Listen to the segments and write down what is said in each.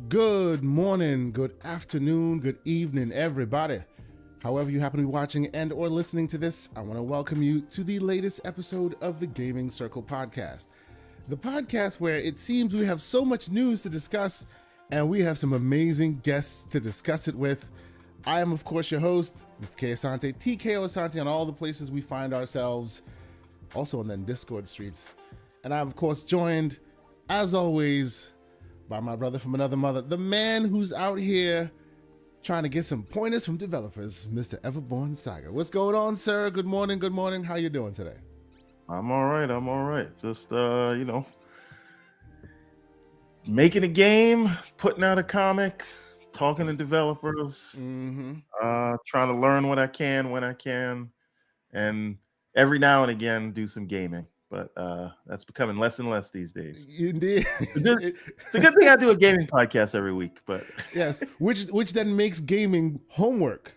Good morning, good afternoon, good evening, everybody. However you happen to be watching and or listening to this, I want to welcome you to the latest episode of the Gaming Circle podcast. The podcast where it seems we have so much news to discuss and we have some amazing guests to discuss it with. I am, of course, your host, Mr. K. Asante, TKO Asante on all the places we find ourselves, also on the Discord streets. And I'm, of course, joined, as always, by my brother from another mother, the man who's out here trying to get some pointers from developers, Mr. Everborn Saga. What's going on, sir? Good morning, good morning. How you doing today? I'm all right. Just, making a game, putting out a comic, talking to developers, trying to learn what I can when I can, and every now and again do some gaming. But that's becoming less and less these days. Indeed. It's a good thing I do a gaming podcast every week. But yes, which then makes gaming homework,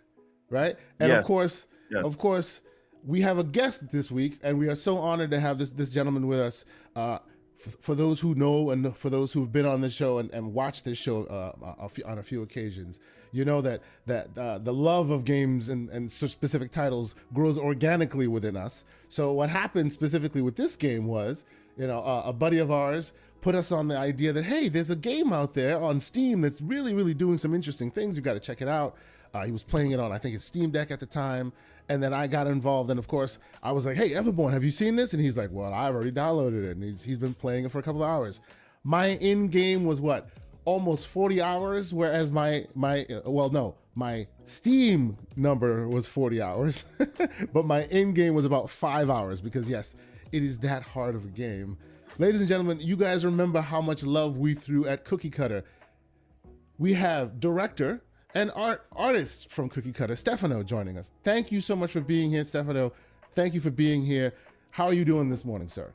right? And yes. of course, we have a guest this week, and we are so honored to have this gentleman with us. For those who know and for those who've been on the show and watched this show on a few occasions, you know that the love of games and specific titles grows organically within us. So what happened specifically with this game was, a buddy of ours put us on the idea that, hey, there's a game out there on Steam that's really, really doing some interesting things. You got to check it out. He was playing it on, I think, his Steam Deck at the time. And then I got involved. And of course, I was like, hey, Everborn, have you seen this? And he's like, well, I've already downloaded it. And he's been playing it for a couple of hours. My in-game was what? Almost 40 hours. Whereas my Steam number was 40 hours. But my in-game was about 5 hours because, yes, it is that hard of a game. Ladies and gentlemen, you guys remember how much love we threw at Cookie Cutter. We have director and artist from Cookie Cutter, Stefano, joining us. Thank you so much for being here, Stefano. Thank you for being here. How are you doing this morning, sir?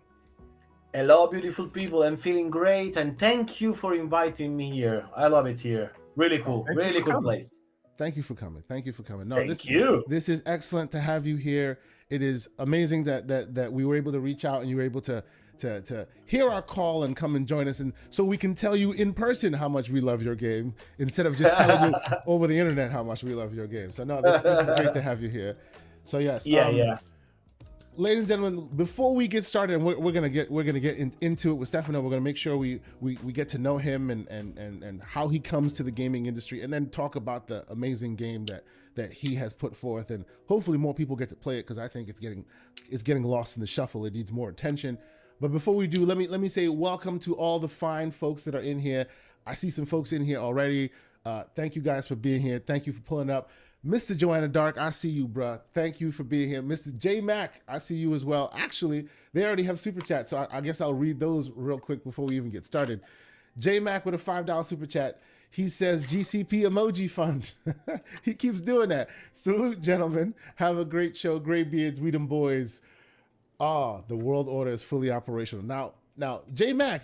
Hello, beautiful people. I'm feeling great, and thank you for inviting me here. I love it here. Really cool. Really cool place. Thank you for coming. No, Thank you. This is excellent to have you here. It is amazing that we were able to reach out and you were able to hear our call and come and join us, and so we can tell you in person how much we love your game instead of just telling you over the internet how much we love your game. So no, this is great to have you here. So yes, yeah. Ladies and gentlemen, before we get started, and we're gonna get into it with Stefano. We're gonna make sure we get to know him and how he comes to the gaming industry, and then talk about the amazing game that he has put forth, and hopefully more people get to play it because I think it's getting lost in the shuffle. It needs more attention. But before we do, let me say welcome to all the fine folks that are in here. I see some folks in here already. Thank you guys for being here. Thank you for pulling up. Mr. Joanna Dark, I see you, bruh. Thank you for being here. Mr. J Mac, I see you as well. Actually, they already have super chat, so I guess I'll read those real quick before we even get started. J Mac with a $5 super chat. He says GCP emoji fund. He keeps doing that. Salute, gentlemen. Have a great show. Gray beards, we them boys. The world order is fully operational. Now, J Mac,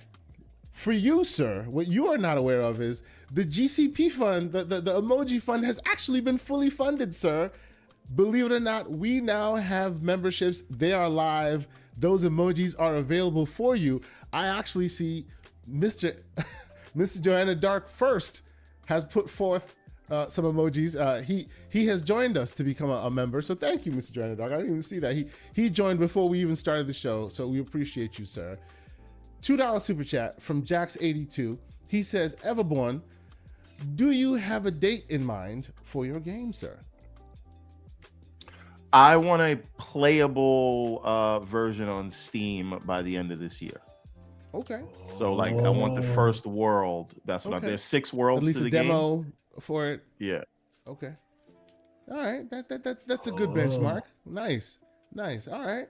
for you, sir, what you are not aware of is the GCP fund, the emoji fund has actually been fully funded, sir. Believe it or not, we now have memberships. They are live. Those emojis are available for you. I actually see Mr. Joanna Dark first has put forth some emojis. He has joined us to become a member. So thank you, Mr. Joanna Dark. I didn't even see that. He joined before we even started the show. So we appreciate you, sir. $2 super chat from Jax82. He says, Everborn, do you have a date in mind for your game, sir? I want a playable version on Steam by the end of this year. Okay. So I want the first world. That's what there's 6 worlds. At least to the a demo game for it. Yeah. Okay. All right. That's a good benchmark. Nice. All right.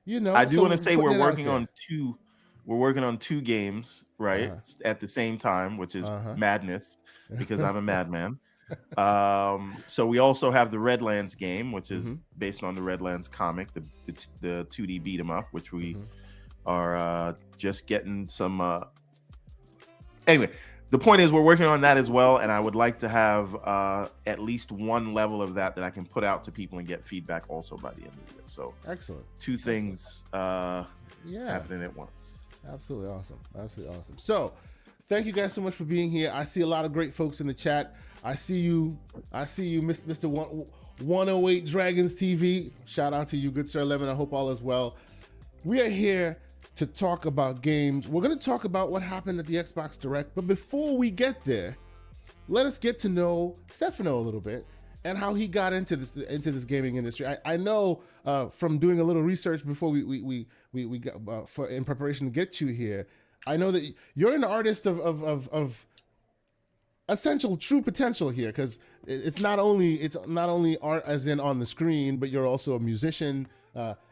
I do want to say we're working on two games, right? At the same time, which is madness because I'm a madman. So we also have the Redlands game, which is based on the Redlands comic, the 2D beat 'em up, which we are just getting some. Anyway, the point is we're working on that as well, and I would like to have at least one level of that I can put out to people and get feedback also by the end of the year. So excellent. 2 things happening at once. Absolutely awesome. So Thank you guys so much for being here. I see a lot of great folks in the chat. I see you, Mr. 108 Dragons TV. Shout out to you, good sir Lemon. I hope all is well. We are here to talk about games. We're going to talk about what happened at the Xbox Direct. But before we get there, let us get to know Stefano a little bit and how he got into this gaming industry. I know from doing a little research before we got for in preparation to get you here. I know that you're an artist of essential true potential here, because it's not only art as in on the screen, but you're also a musician.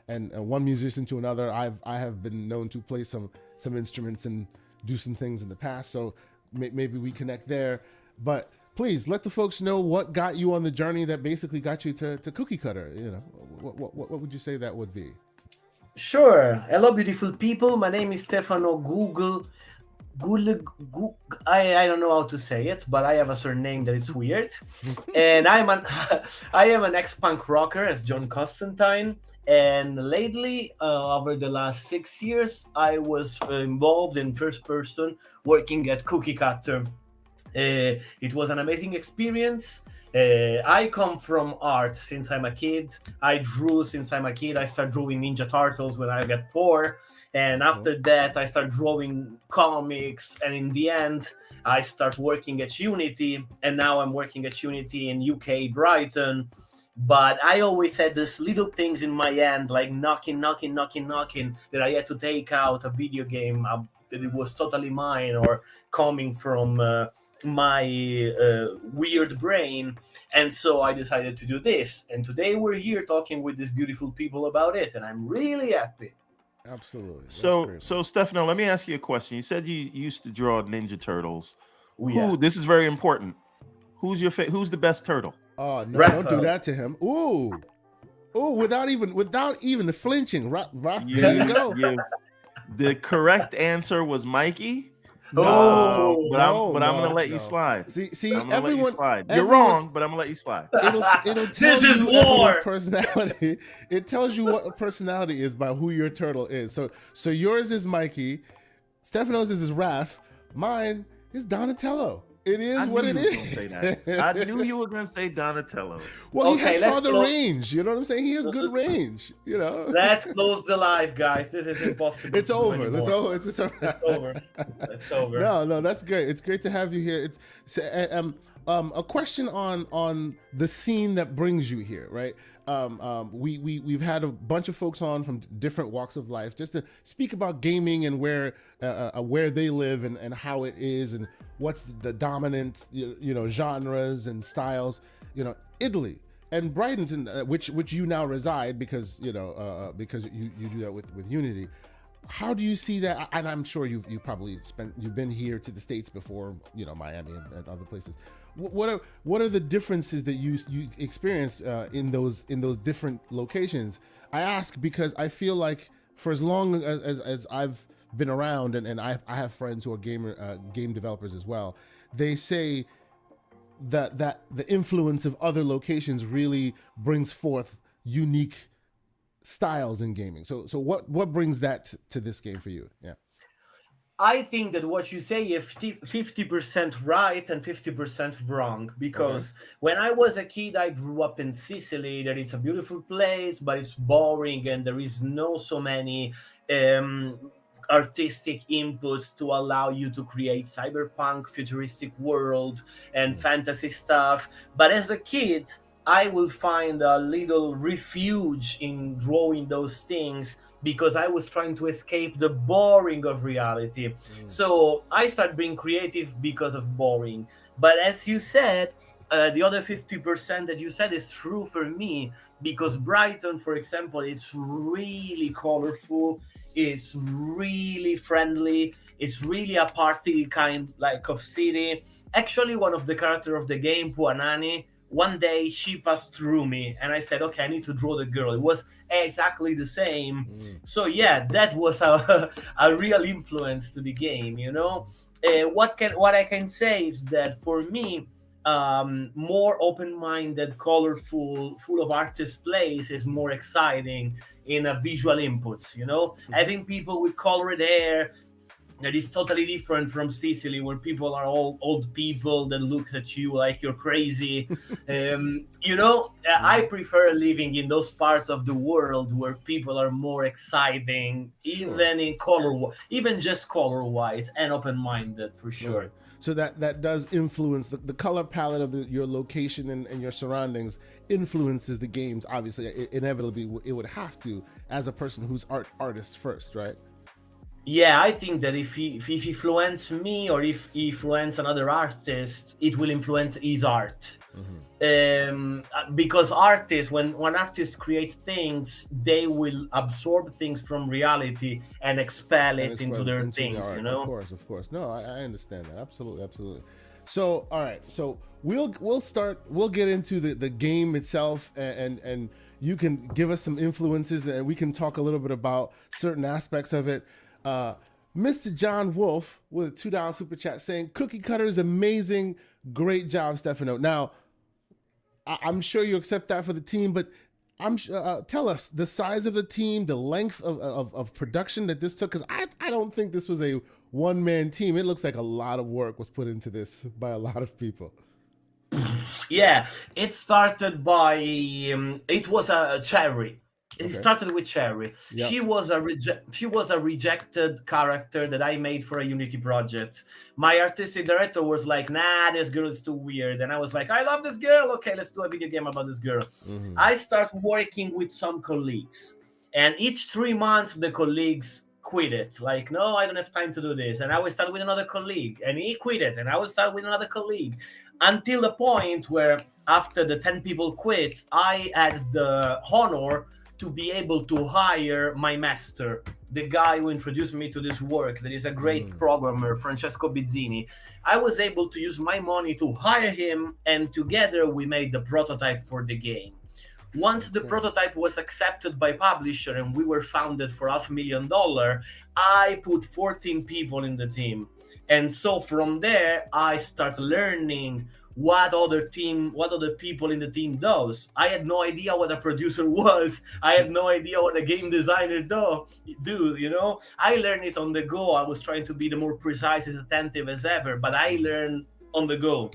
And one musician to another. I have been known to play some instruments and do some things in the past, so maybe we connect there. But please let the folks know what got you on the journey that basically got you to Cookie Cutter. You know, what would you say that would be? Sure. Hello, beautiful people. My name is Stefano I don't know how to say it, but I have a surname that is weird. And I am an ex-punk rocker as John Constantine. And lately, over the last 6 years, I was involved in first person working at Cookie Cutter. It was an amazing experience. I come from art since I'm a kid. I drew since I'm a kid. I started drawing Ninja Turtles when I got 4. And after that, I started drawing comics. And in the end, I started working at Unity. And now I'm working at Unity in UK, Brighton. But I always had these little things in my hand, like knocking, that I had to take out a video game that it was totally mine or coming from my weird brain. And so I decided to do this. And today we're here talking with these beautiful people about it. And I'm really happy. Absolutely. So Stefano, let me ask you a question. You said you used to draw Ninja Turtles. Yeah. This is very important. Who's the best turtle? Oh no! Don't do that to him. Ooh, without even flinching. Raph, there you go. The correct answer was Mikey. But I'm gonna let you slide. See, everyone. You're wrong, but I'm gonna let you slide. It'll tell you everyone's personality. It tells you what a personality is by who your turtle is. So yours is Mikey. Stefano's is Raph. Mine is Donatello. It is what it is. I knew you were going to say Donatello. Well, he has farther range. You know what I'm saying? He has good range. You know. Let's close the live, guys. This is impossible. It's over. It's over. It's over. It's over. No, that's great. It's great to have you here. It's a question on the scene that brings you here, right? We've had a bunch of folks on from different walks of life just to speak about gaming and where they live and how it is and what's the dominant genres and styles. Italy and Brighton, which you now reside because you do that with Unity. How do you see that? And I'm sure you've been here to the States before, Miami and other places. What are the differences that you experienced in those different locations? I ask because I feel like for as long as I've been around and I have friends who are game developers as well, they say that the influence of other locations really brings forth unique styles in gaming. So what brings that to this game for you? Yeah. I think that what you say is 50% right and 50% wrong, because when I was a kid, I grew up in Sicily. That it's a beautiful place, but it's boring and there is no so many artistic inputs to allow you to create cyberpunk, futuristic world and fantasy stuff. But as a kid, I will find a little refuge in drawing those things because I was trying to escape the boring of reality. So I started being creative because of boring. But as you said, the other 50% that you said is true for me, because Brighton, for example, is really colorful. It's really friendly. It's really a party kind of city. Actually, one of the characters of the game, Puanani, one day she passed through me and I said, okay, I need to draw the girl. It was exactly the same. So yeah, that was a real influence to the game, What I can say is that for me, more open-minded, colorful, full of artist plays is more exciting in a visual inputs, Having people with colored hair, that is totally different from Sicily, where people are all old people that look at you like you're crazy. I prefer living in those parts of the world where people are more exciting, even in even just color-wise, and open-minded, for sure. Right. So that does influence the color palette of your location and your surroundings influences the games. Obviously, inevitably, it would have to, as a person who's artist first, right? Yeah, I think that if he influence me, or if he influence another artist, it will influence his art. Because artists, when artists create things, they will absorb things from reality and expel it into their things. Of course. No, I understand that. Absolutely. So, all right. So we'll get into the game itself, and you can give us some influences, and we can talk a little bit about certain aspects of it. Mr. John Wolf with a $2 super chat saying, "Cookie Cutter is amazing. Great job, Stefano." Now, I'm sure you accept that for the team, but tell us the size of the team, the length of production that this took, because I don't think this was a one-man team. It looks like a lot of work was put into this by a lot of people. Yeah, it started by it was a Cherry. It started with Cherry. Yep. She was a rejected character that I made for a Unity project. My artistic director was like, "Nah, this girl is too weird," and I was like, "I love this girl. Okay, let's do a video game about this girl." Mm-hmm. I started working with some colleagues, and each 3 months the colleagues quit it. Like, "No, I don't have time to do this," and I would start with another colleague, and he quit it, and I would start with another colleague, until the point where after the 10 people quit, I had the honor to be able to hire my master, the guy who introduced me to this work, that is a great programmer, Francesco Bizzini. I was able to use my money to hire him, and together we made the prototype for the game. Once the prototype was accepted by publisher and we were founded for $500,000, I put 14 people in the team. And so from there, I start learning what other people in the team does. I had no idea what a producer was. I had no idea what a game designer do. I learned it on the go. I was trying to be the more precise, as attentive as ever, but I learned on the go.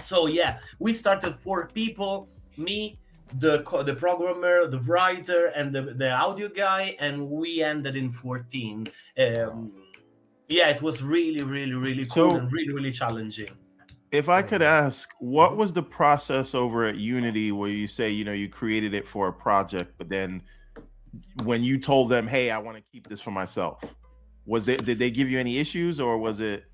So yeah, we started 4 people, me, the programmer, the writer, and the audio guy, and we ended in 14. Yeah, it was really, really, really cool and really, really challenging. If I could ask, what was the process over at Unity where you say, you created it for a project, but then when you told them, "Hey, I want to keep this for myself," did they give you any issues, or was it?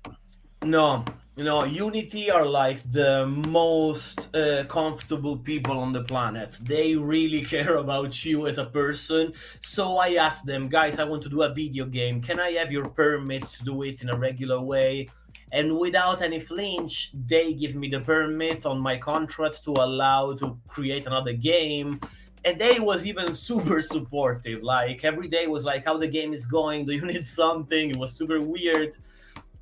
No, Unity are like the most comfortable people on the planet. They really care about you as a person. So I asked them, "Guys, I want to do a video game. Can I have your permit to do it in a regular way?" And without any flinch, they give me the permit on my contract to allow to create another game. And they was even super supportive. Like, every day was like, "How the game is going? Do you need something?" It was super weird.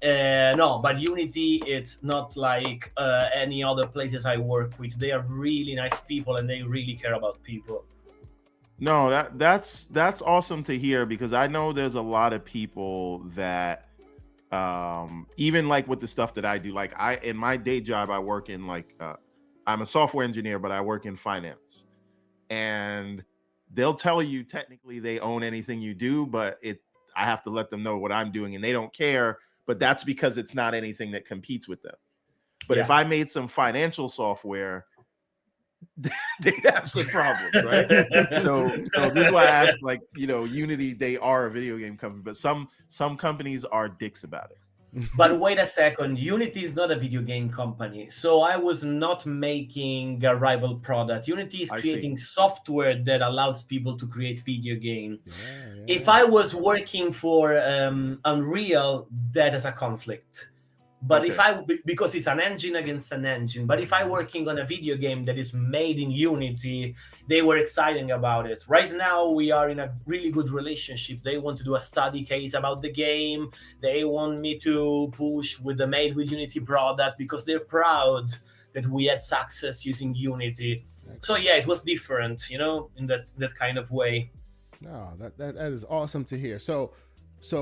No, but Unity, it's not like any other places I work with. They are really nice people, and they really care about people. No, that's awesome to hear, because I know there's a lot of people that even like with the stuff that I do, like in my day job, I work in I'm a software engineer, but I work in finance, and they'll tell you technically they own anything you do, but I have to let them know what I'm doing, and they don't care. But that's because it's not anything that competes with them. But if I made some financial software, they'd have some problems, right? so this is why I asked, Unity, they are a video game company, but some companies are dicks about it. But wait a second, Unity is not a video game company. So I was not making a rival product. Unity is creating software that allows people to create video games. Yeah. If I was working for Unreal, that is a conflict. But because it's an engine against an engine. But if I'm working on a video game that is made in Unity, they were excited about it. Right now, we are in a really good relationship. They want to do a study case about the game. They want me to push with the Made with Unity product, because they're proud that we had success using Unity. So yeah, it was different, in that kind of way. No, that is awesome to hear. So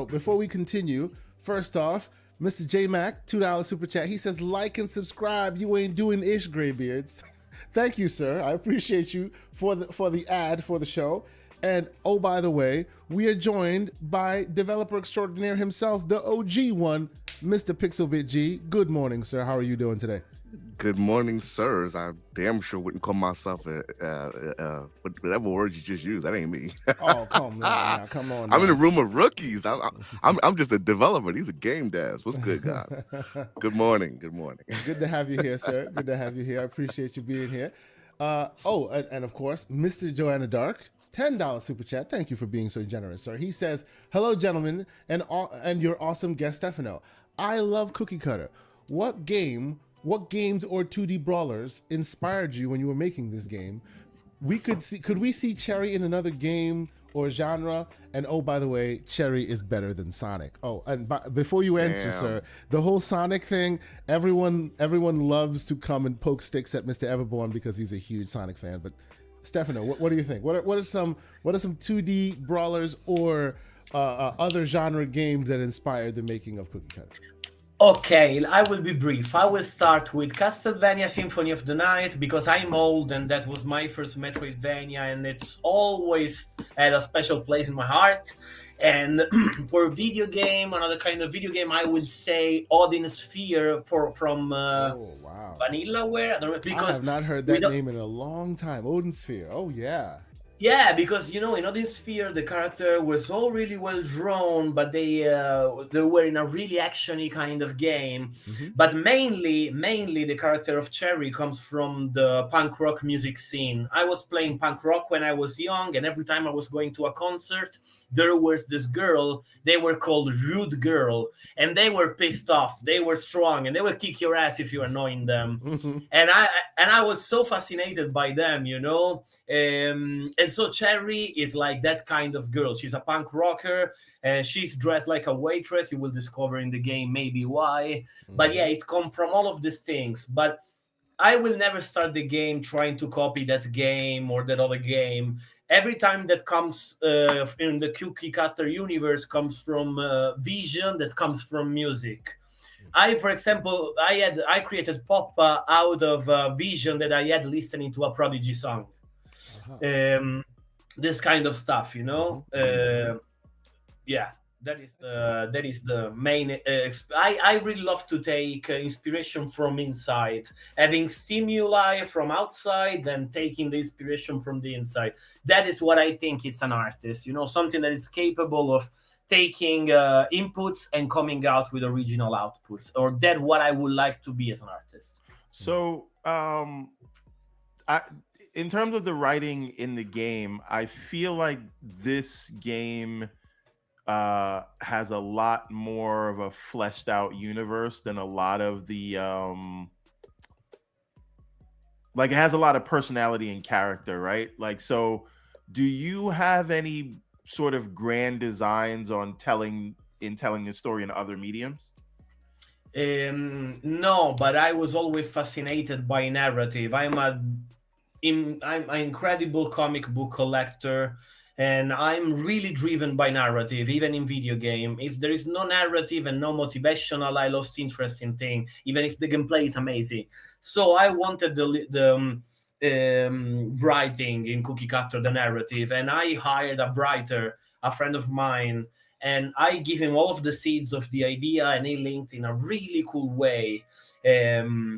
before we continue, First off, Mr. J Mac, $2 super chat. He says, like and subscribe. You ain't doing ish, Graybeards. Thank you, sir. I appreciate you for the ad for the show. And oh, by the way, we are joined by developer extraordinaire himself, the OG one, Mr. Pixelbit G. Good morning, sir. How are you doing today? Good morning, sirs. I damn sure wouldn't call myself whatever word you just used. That ain't me. Oh, come on, come on. I'm in a room of rookies. I'm just a developer. These are game devs. What's good, guys? Good morning. Good morning. Good to have you here, sir. Good to have you here. I appreciate you being here. And of course, Mr. Joanna Dark, $10 super chat. Thank you for being so generous, sir. He says, "Hello, gentlemen, and your awesome guest, Stefano. I love Cookie Cutter. What games or 2D brawlers inspired you when you were making this game? Could we see Cherry in another game or genre? And oh, by the way, Cherry is better than Sonic." Oh, and before you answer, sir, the whole Sonic thing, everyone loves to come and poke sticks at Mr. Everborn because he's a huge Sonic fan. But Stefano, what do you think? What are some 2D brawlers or other genre games that inspired the making of Cookie Cutter? Okay, I will be brief. I will start with Castlevania Symphony of the Night because I'm old and that was my first Metroidvania and it's always had a special place in my heart. And for video game, another kind of video game, I will say Odin Sphere from Vanillaware. I don't know, because I have not heard that name in a long time. Odin Sphere. Oh, yeah. Yeah, because in Odin Sphere the character was all really well drawn, but they were in a really actiony kind of game. Mm-hmm. But mainly the character of Cherry comes from the punk rock music scene. I was playing punk rock when I was young, and every time I was going to a concert, there was this girl. They were called Rude Girl, and they were pissed off. They were strong, and they would kick your ass if you were annoying them. Mm-hmm. And I was so fascinated by them, And so Cherry is like that kind of girl. She's a punk rocker, and she's dressed like a waitress. You will discover in the game maybe why. Mm-hmm. But yeah, it comes from all of these things. But I will never start the game trying to copy that game or that other game. Every time that comes in the Cookie Cutter universe comes from vision that comes from music. For example, I created Poppa out of vision that I had listening to a Prodigy song. Uh-huh. This kind of stuff, that is the main. I really love to take inspiration from inside, having stimuli from outside, then taking the inspiration from the inside. That is what I think it's an artist, something that is capable of taking inputs and coming out with original outputs, or that's what I would like to be as an artist. So, in terms of the writing in the game, I feel like this game has a lot more of a fleshed out universe than a lot of the it has a lot of personality and character, right? So do you have any sort of grand designs on telling the story in other mediums? No, but I was always fascinated by narrative. I'm an incredible comic book collector, and I'm really driven by narrative, even in video game. If there is no narrative and no motivational, I lost interest in thing, even if the gameplay is amazing. So I wanted the writing in Cookie Cutter, the narrative, and I hired a writer, a friend of mine, and I give him all of the seeds of the idea, and he linked in a really cool way.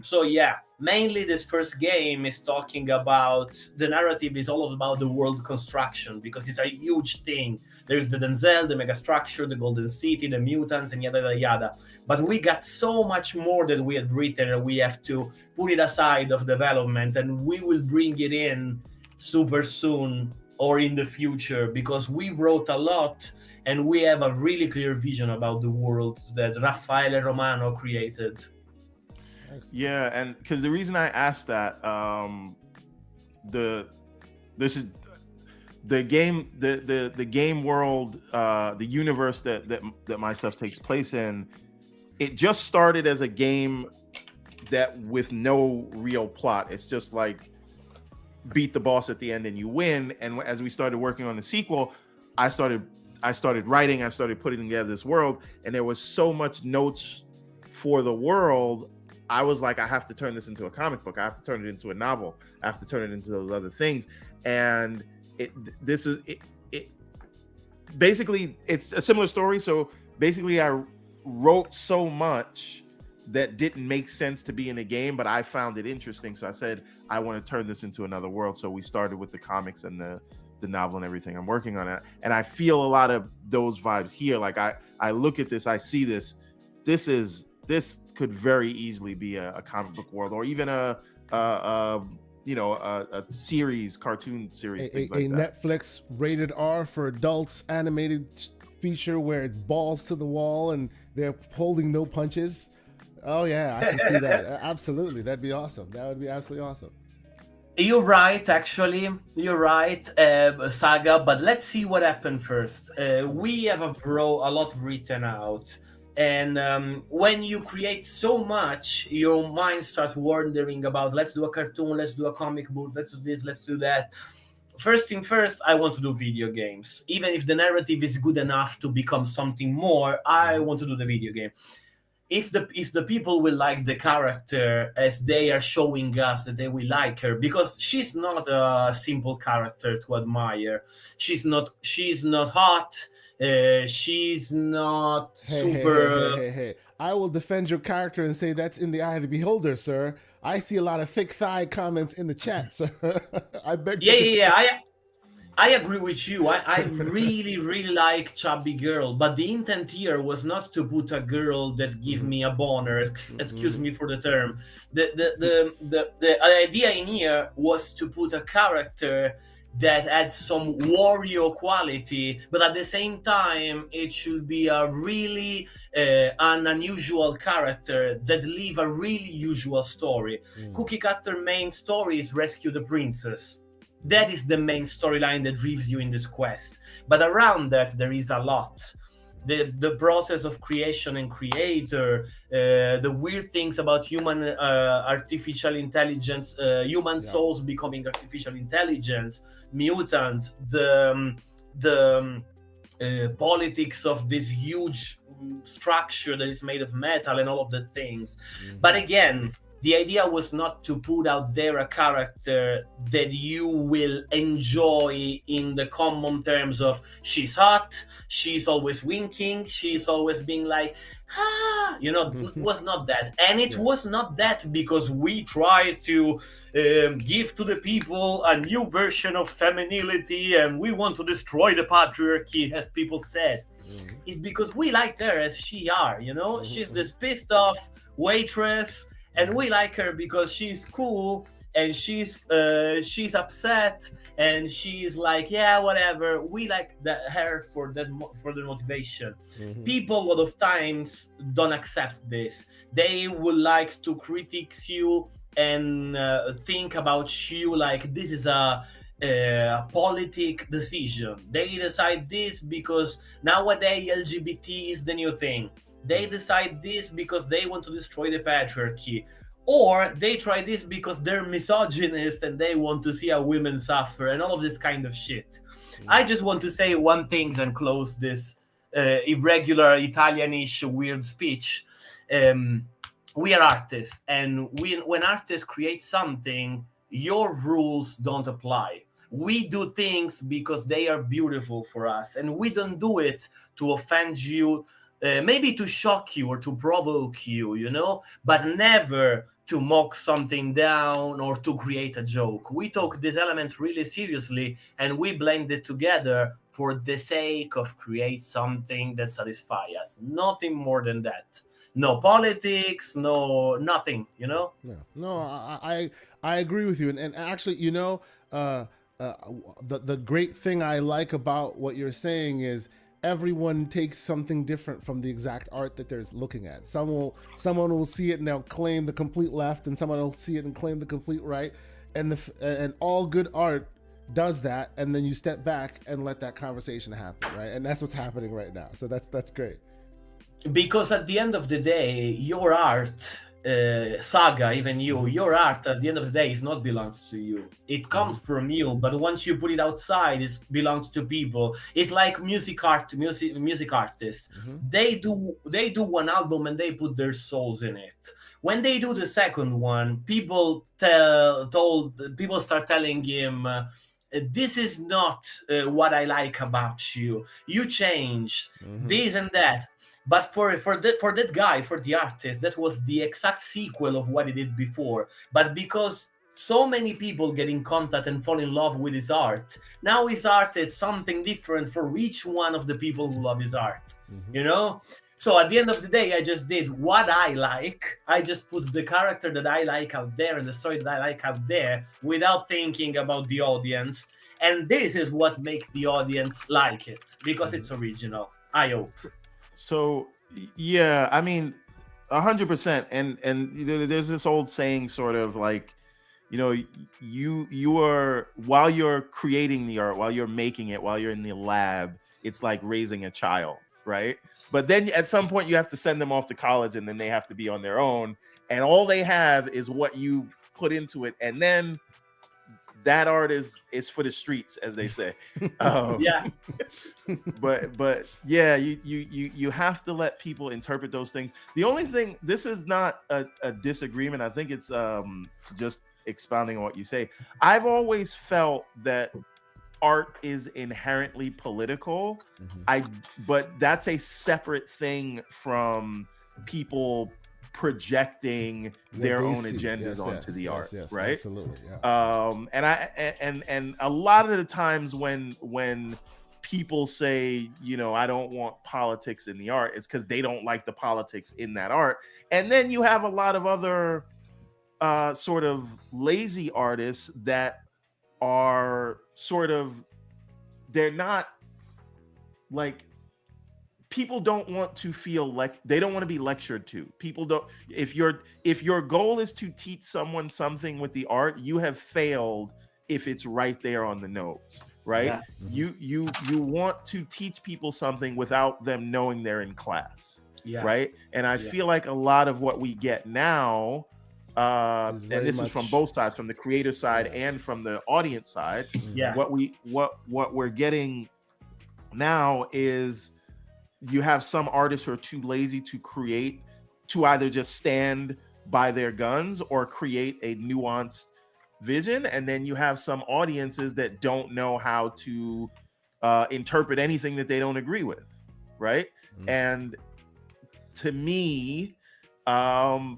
So yeah, mainly this first game is talking about, the narrative is all about the world construction, because it's a huge thing. There's the Denzel, the megastructure, the Golden City, the mutants, and yada, yada, yada. But we got so much more that we had written, and we have to put it aside of development, and we will bring it in super soon or in the future, because we wrote a lot, and we have a really clear vision about the world that Raffaele Romano created. Yeah, and because the reason I asked that, this is the game, the game world, the universe that my stuff takes place in. It just started as a game that with no real plot. It's just like beat the boss at the end and you win. And as we started working on the sequel, I started I started writing, I started putting together this world, and there was so much notes for the world. I was like, I have to turn this into a comic book. I have to turn it into a novel. I have to turn it into those other things. And basically, it's a similar story. So basically, I wrote so much that didn't make sense to be in a game, but I found it interesting. So I said, I want to turn this into another world. So we started with the comics and the novel and everything. I'm working on it. And I feel a lot of those vibes here. Like I look at this, I see this. This could very easily be a comic book world, or even a series, cartoon series, things like that. Netflix rated R for adults animated feature where it's balls to the wall and they're holding no punches. Oh yeah, I can see that. Absolutely, that'd be awesome. That would be absolutely awesome. You're right, actually. You're right, Saga. But let's see what happened first. We have a lot written out. And when you create so much, your mind starts wondering about, let's do a cartoon, let's do a comic book, let's do this, let's do that. First thing first, I want to do video games. Even if the narrative is good enough to become something more, I want to do the video game. If the people will like the character as they are showing us that they will like her, because she's not a simple character to admire. She's not hot. She's not super. Hey. I will defend your character and say that's in the eye of the beholder, sir. I see a lot of thick thigh comments in the chat, sir. I beg. I agree with you. I really, really like chubby girl, but the intent here was not to put a girl that give me a boner. Excuse me for the term. The idea in here was to put a character that had some warrior quality, but at the same time, it should be a really an unusual character that live a really usual story. Cookie Cutter main story is rescue the princess. That is the main storyline that drives you in this quest. But around that, there is a lot. The process of creation and creator, the weird things about human artificial intelligence, human souls becoming artificial intelligence, mutant, the politics of this huge structure that is made of metal and all of the things. But again, the idea was not to put out there a character that you will enjoy in the common terms of she's hot, she's always winking, she's always being like, it was not that. And it was not that because we try to give to the people a new version of femininity and we want to destroy the patriarchy, as people said. It's because we liked her as she are, she's this pissed off waitress. And we like her because she's cool and she's upset and she's like, yeah, whatever. We like her for the motivation. People a lot of times don't accept this. They would like to critique you and think about you like this is a politic decision. They decide this because nowadays LGBT is the new thing. They decide this because they want to destroy the patriarchy. Or they try this because they're misogynist and they want to see how women suffer and all of this kind of shit. I just want to say one thing and close this irregular Italianish weird speech. We are artists, and when artists create something, your rules don't apply. We do things because they are beautiful for us, and we don't do it to offend you, maybe to shock you or to provoke you, but never to mock something down or to create a joke. We took this element really seriously and we blend it together for the sake of create something that satisfies us. Nothing more than that. No politics, no nothing, No, I agree with you. And actually, the great thing I like about what you're saying is everyone takes something different from the exact art that they're looking at. Someone will see it and they'll claim the complete left, and someone will see it and claim the complete right. And all good art does that, and then you step back and let that conversation happen, right? And that's what's happening right now. So that's great. Because at the end of the day, your art Saga, even you, your art at the end of the day is not belongs to you. It comes from you, but once you put it outside, it belongs to people. It's like music artists. They do one album and they put their souls in it. When they do the second one, people start telling him, this is not what I like about you. You changed this and that. But for that guy, for the artist, that was the exact sequel of what he did before. But because so many people get in contact and fall in love with his art, now his art is something different for each one of the people who love his art. You know? So at the end of the day, I just did what I like. I just put the character that I like out there and the story that I like out there without thinking about the audience. And this is what makes the audience like it, because it's original, I hope. So, yeah, I mean, 100%. And you know, there's this old saying, sort of like, you know, you are, while you're creating the art, while you're making it, while you're in the lab, it's like raising a child, right? But then at some point you have to send them off to college, and then they have to be on their own, and all they have is what you put into it, and then that art is for the streets, as they say. Yeah. But yeah, you have to let people interpret those things. The only thing, this is not a disagreement. I think it's just expounding on what you say. I've always felt that art is inherently political. But that's a separate thing from people projecting their own agendas onto the art, right? Absolutely, yeah. And a lot of the times when people say, you know, I don't want politics in the art, it's because they don't like the politics in that art. And then you have a lot of other sort of lazy artists that are sort of, they're not like, people don't want to feel like, they don't want to be lectured to. People don't, if your goal is to teach someone something with the art, you have failed if it's right there on the nose, right? Yeah. You want to teach people something without them knowing they're in class, right? And I feel like a lot of what we get now, and this is from both sides, from the creator side and from the audience side. What we're getting now is, you have some artists who are too lazy to create, to either just stand by their guns or create a nuanced vision, and then you have some audiences that don't know how to interpret anything that they don't agree with, right? And to me, I've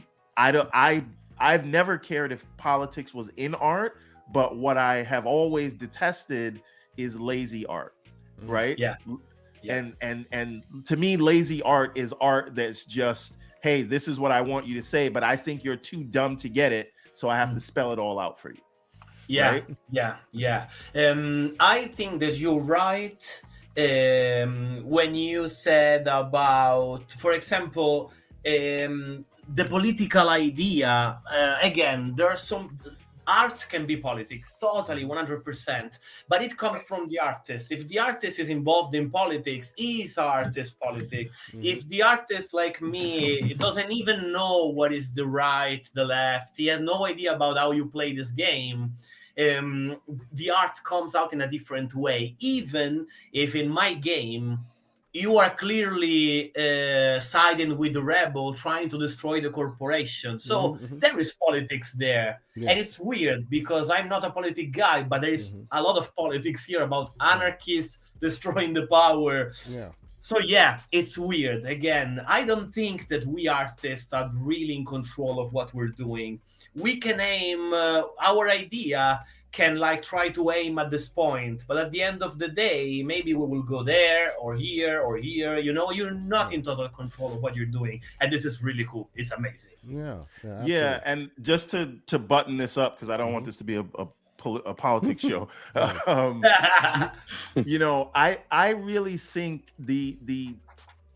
never cared if politics was in art, but what I have always detested is lazy art, right? Yeah. And to me, lazy art is art that's just, hey, this is what I want you to say, but I think you're too dumb to get it, so I have to spell it all out for you. Yeah, right? yeah. I think that you're right when you said about, for example, the political idea. Again, there are some. Art can be politics, totally, 100%, but it comes from the artist. If the artist is involved in politics, is art is politics. If the artist, like me, doesn't even know what is the right, the left, he has no idea about how you play this game, the art comes out in a different way. Even if in my game, you are clearly siding with the rebel, trying to destroy the corporation. So there is politics there. And it's weird because I'm not a politic guy, but there is a lot of politics here about anarchists destroying the power. So yeah, it's weird. Again, I don't think that we artists are really in control of what we're doing. We can aim, our idea can like try to aim at this point, but at the end of the day, maybe we will go there or here or here. You know, you're not in total control of what you're doing, and this is really cool. It's amazing. Yeah. And just to button this up, because I don't want this to be a politics show. You know, I really think the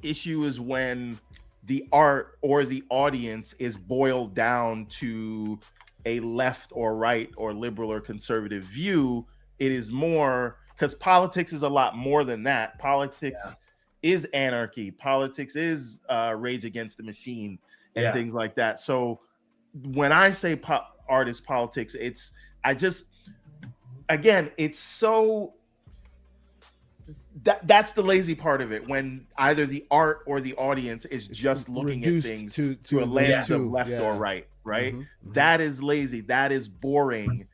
issue is when the art or the audience is boiled down to a left or right or liberal or conservative view. It is more, because politics is a lot more than that. Politics is anarchy. Politics is Rage Against the Machine and things like that. So when I say artist politics, it's so that's the lazy part of it, when either the art or the audience is just looking at things to a lens of left or right. That is lazy. That is boring.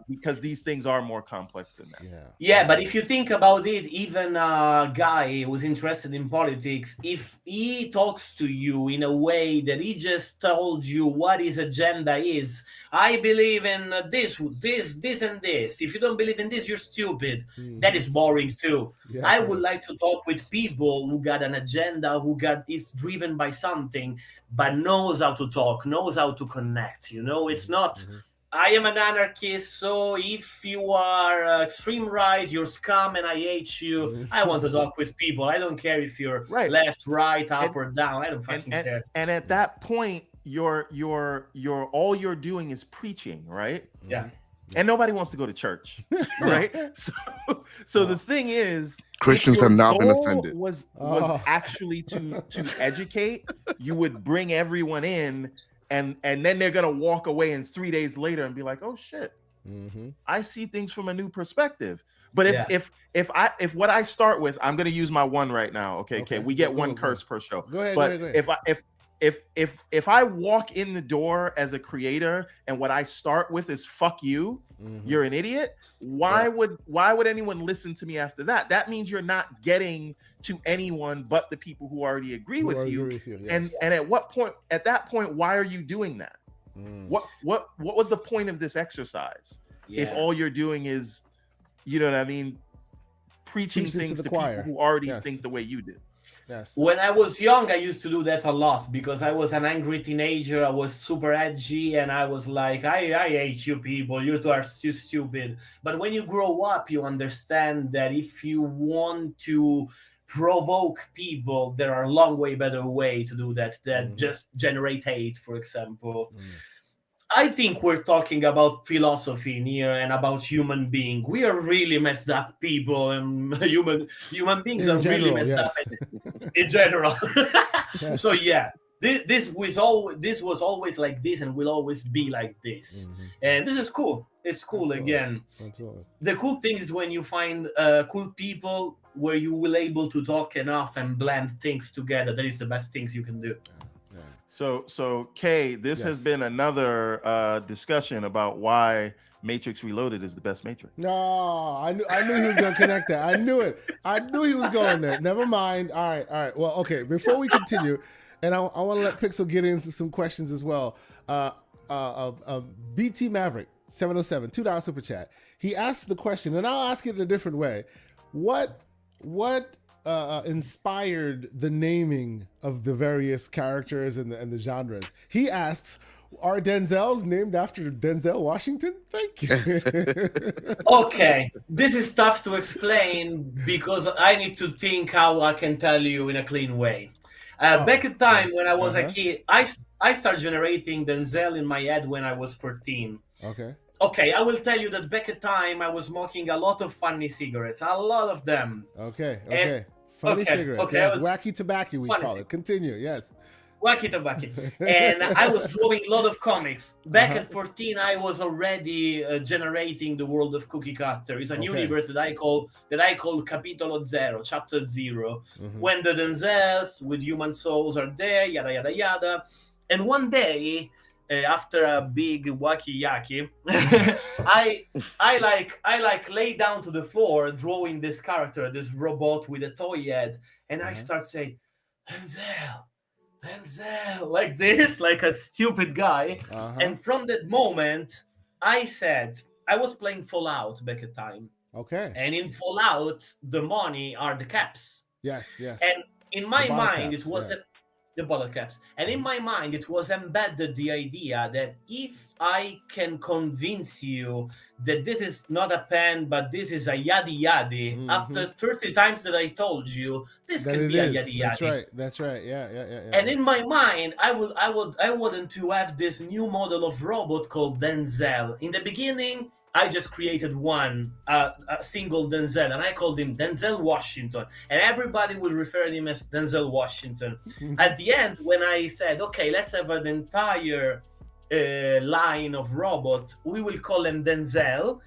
Because these things are more complex than that. But if you think about it, even a guy who's interested in politics, if he talks to you in a way that he just told you what his agenda is, I believe in this, and this. If you don't believe in this, you're stupid. That is boring too. I would like to talk with people who got an agenda, is driven by something, but knows how to talk, knows how to connect. It's not... I am an anarchist, so if you are extreme right, you're scum and I hate you. I want to talk with people. I don't care if you're left, right, up, or down. I don't fucking care. And at that point, you're all you're doing is preaching, right? Yeah. And nobody wants to go to church, right? So the thing is, Christians have now been offended. Was actually to educate, you would bring everyone in. And then they're gonna walk away, and 3 days later and be like, "Oh shit, I see things from a new perspective." But if what I start with, I'm gonna use my one right now. Okay. We get one curse per show. Go ahead. But if I walk in the door as a creator and what I start with is "fuck you," you're an idiot. Why would anyone listen to me after that? That means you're not getting to anyone but the people who already agree with you. And at that point, why are you doing that? What was the point of this exercise if all you're doing is, you know what I mean, preaching things to people who already think the way you do? Yes. When I was young, I used to do that a lot because I was an angry teenager. I was super edgy, and I was like, I hate you people. You two are too stupid. But when you grow up, you understand that if you want to provoke people, there are a long way better way to do that than just generate hate, for example. I think we're talking about philosophy in here and about human being. We are really messed up people, and human beings are really messed up in general. So this was always like this and will always be like this. And this is cool. It's cool. Again. Absolutely. The cool thing is when you find cool people where you will able to talk enough and blend things together. That is the best things you can do. So Kay, this has been another discussion about why Matrix Reloaded is the best Matrix. No, I knew he was going to connect that. I knew it. I knew he was going there. Never mind. All right. Well, okay. Before we continue, and I want to let Pixel get into some questions as well. BT Maverick 707 $2 super chat. He asked the question, and I'll ask it in a different way. What inspired the naming of the various characters and the genres? He asks, are Denzels named after Denzel Washington? Thank you. Okay, this is tough to explain because I need to think how I can tell you in a clean way. Back in time when I was a kid, I started generating Denzel in my head when I was 14. Okay, I will tell you that back in time I was smoking a lot of funny cigarettes, a lot of them. Okay. Funny cigarettes. Yes, wacky tobacco we call it. Continue. Yes. Wacky tobacco. And I was drawing a lot of comics. Back at 14, I was already generating the world of Cookie Cutter. It's a universe that I call Capitolo Zero, Chapter 0, when the Denzels with human souls are there, yada yada yada. And one day, after a big wacky yaki, I lay down to the floor drawing this character, this robot with a toy head, and I start saying, Denzel, like this, like a stupid guy. And from that moment, I said, I was playing Fallout back at time. And in Fallout, the money are the caps. Yes. And in my mind, it was the bottle caps. And in my mind, it was embedded the idea that if I can convince you that this is not a pen, but this is a yadi yadi, after 30 times that I told you, this can be a yadi yadi. That's right. Yeah. And in my mind, I wanted to have this new model of robot called Denzel. In the beginning, I just created one, a single Denzel, and I called him Denzel Washington, and everybody will refer to him as Denzel Washington. At the end, when I said, okay, let's have an entire line of robot, we will call them Denzel,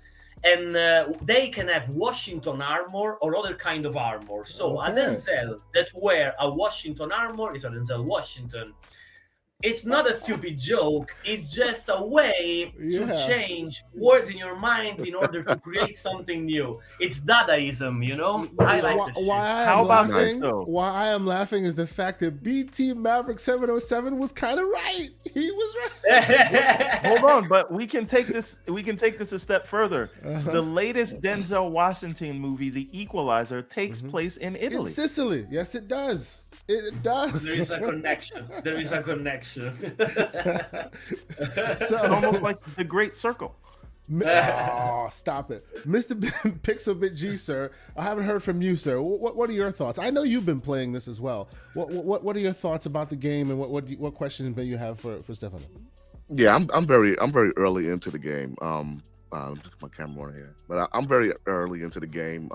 and they can have Washington armor or other kind of armor. So a Denzel that wear a Washington armor is a Denzel Washington. It's not a stupid joke. It's just a way to change words in your mind in order to create something new. It's Dadaism, you know? I like this shit. Why I am laughing is the fact that BT Maverick 707 was kind of right. He was right. Hold on, but we can take this a step further. The latest Denzel Washington movie, The Equalizer, takes place in Italy. In Sicily. Yes, it does. It does. There is a connection. So almost like The Great Circle. Oh, stop it. Mr. Pixelbit G, sir, I haven't heard from you, sir. What are your thoughts? I know you've been playing this as well. What are your thoughts about the game, and what questions may you have for Stefano? Yeah, I'm very early into the game. Just my camera on here, but I'm very early into the game.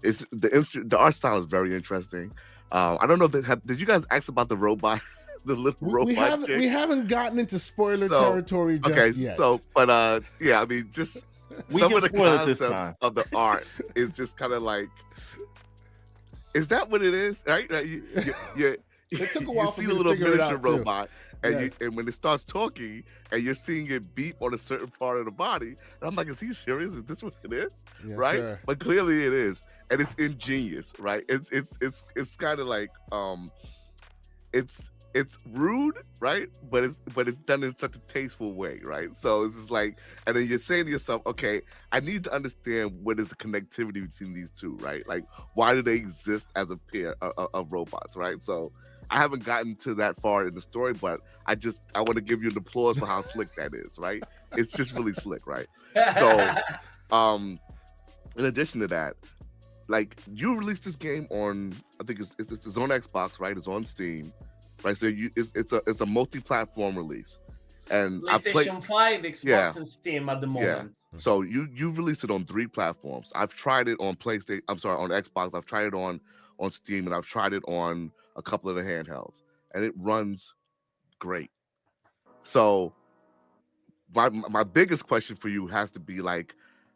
It's the art style is very interesting. I don't know did you guys ask about the robot, the little robot? We haven't gotten into spoiler territory just yet. So, but yeah, I mean, just some of the concepts of the art is just kind of like, is that what it is? Right? It took a while you for see me a to little figure it miniature out, too. robot. And, and when it starts talking and you're seeing it beep on a certain part of the body, and I'm like, is he serious? Is this what it is? Yes, right? Sir. But clearly it is. And it's ingenious, right? It's kind of like it's rude, right? But it's done in such a tasteful way, right? So it's just like, and then you're saying to yourself, okay, I need to understand what is the connectivity between these two, right? Like, why do they exist as a pair of robots, right? So I haven't gotten to that far in the story, but I want to give you an applause for how slick that is, right? It's just really slick, right? So, in addition to that, like, you released this game on, I think it's on Xbox, right? It's on Steam, right? So it's a multi-platform release, and PlayStation 5, Xbox, and Steam at the moment. Yeah. So you've released it on 3 platforms. I've tried it on PlayStation. I'm sorry, on Xbox. I've tried it on Steam, and I've tried it on a couple of the handhelds, and it runs great. So my biggest question for you has to be, like,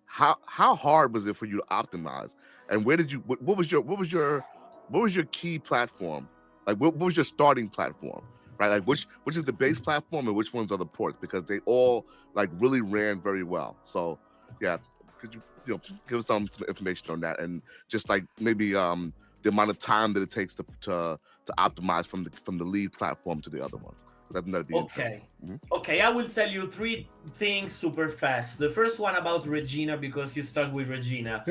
how hard was it for you to optimize, and where did you what was your key platform? Like, what was your starting platform, right? Like, which is the base platform and which ones are the ports, because they all, like, really ran very well. So yeah, could you give us some information on that, and just, like, maybe the amount of time that it takes to optimize from the lead platform to the other ones. I think that'd be interesting. Okay, I will tell you 3 things super fast. The first one about Regina, because you start with Regina.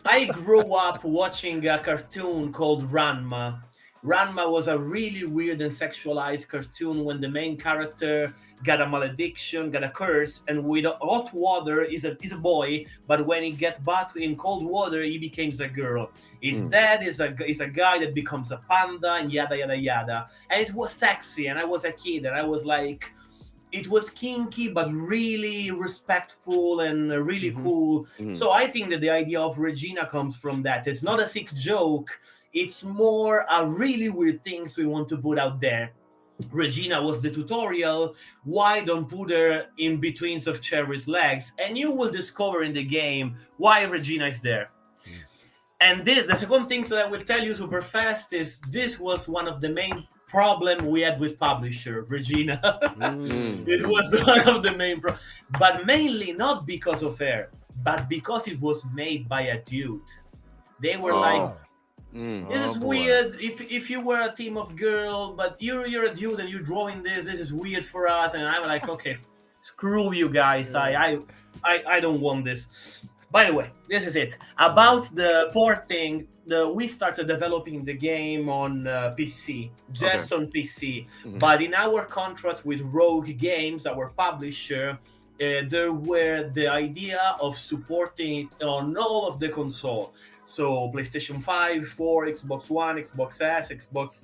I grew up watching a cartoon called Ranma. Ranma was a really weird and sexualized cartoon when the main character got a malediction, got a curse, and with hot water is a boy, but when he gets bathed in cold water, he becomes a girl. His dad is a guy that becomes a panda, and yada yada yada. And it was sexy, and I was a kid, and I was like, it was kinky, but really respectful and really cool. So I think that the idea of Regina comes from that. It's not a sick joke. It's more a really weird things we want to put out there. Regina was the tutorial. Why don't put her in between of Cherry's legs? And you will discover in the game why Regina is there. And the second thing that I will tell you super fast is this was one of the main problem we had with publisher, Regina. It was one of the main but mainly not because of her, but because it was made by a dude. They were like, this is weird. If you were a team of girls, but you're a dude and you're drawing this is weird for us. And I'm like, okay, screw you guys. I don't want this. By the way, this is it. About the port thing, we started developing the game on PC, just on PC. But in our contract with Rogue Games, our publisher, there were the idea of supporting it on all of the console. So PlayStation 5, 4, Xbox One, Xbox S, Xbox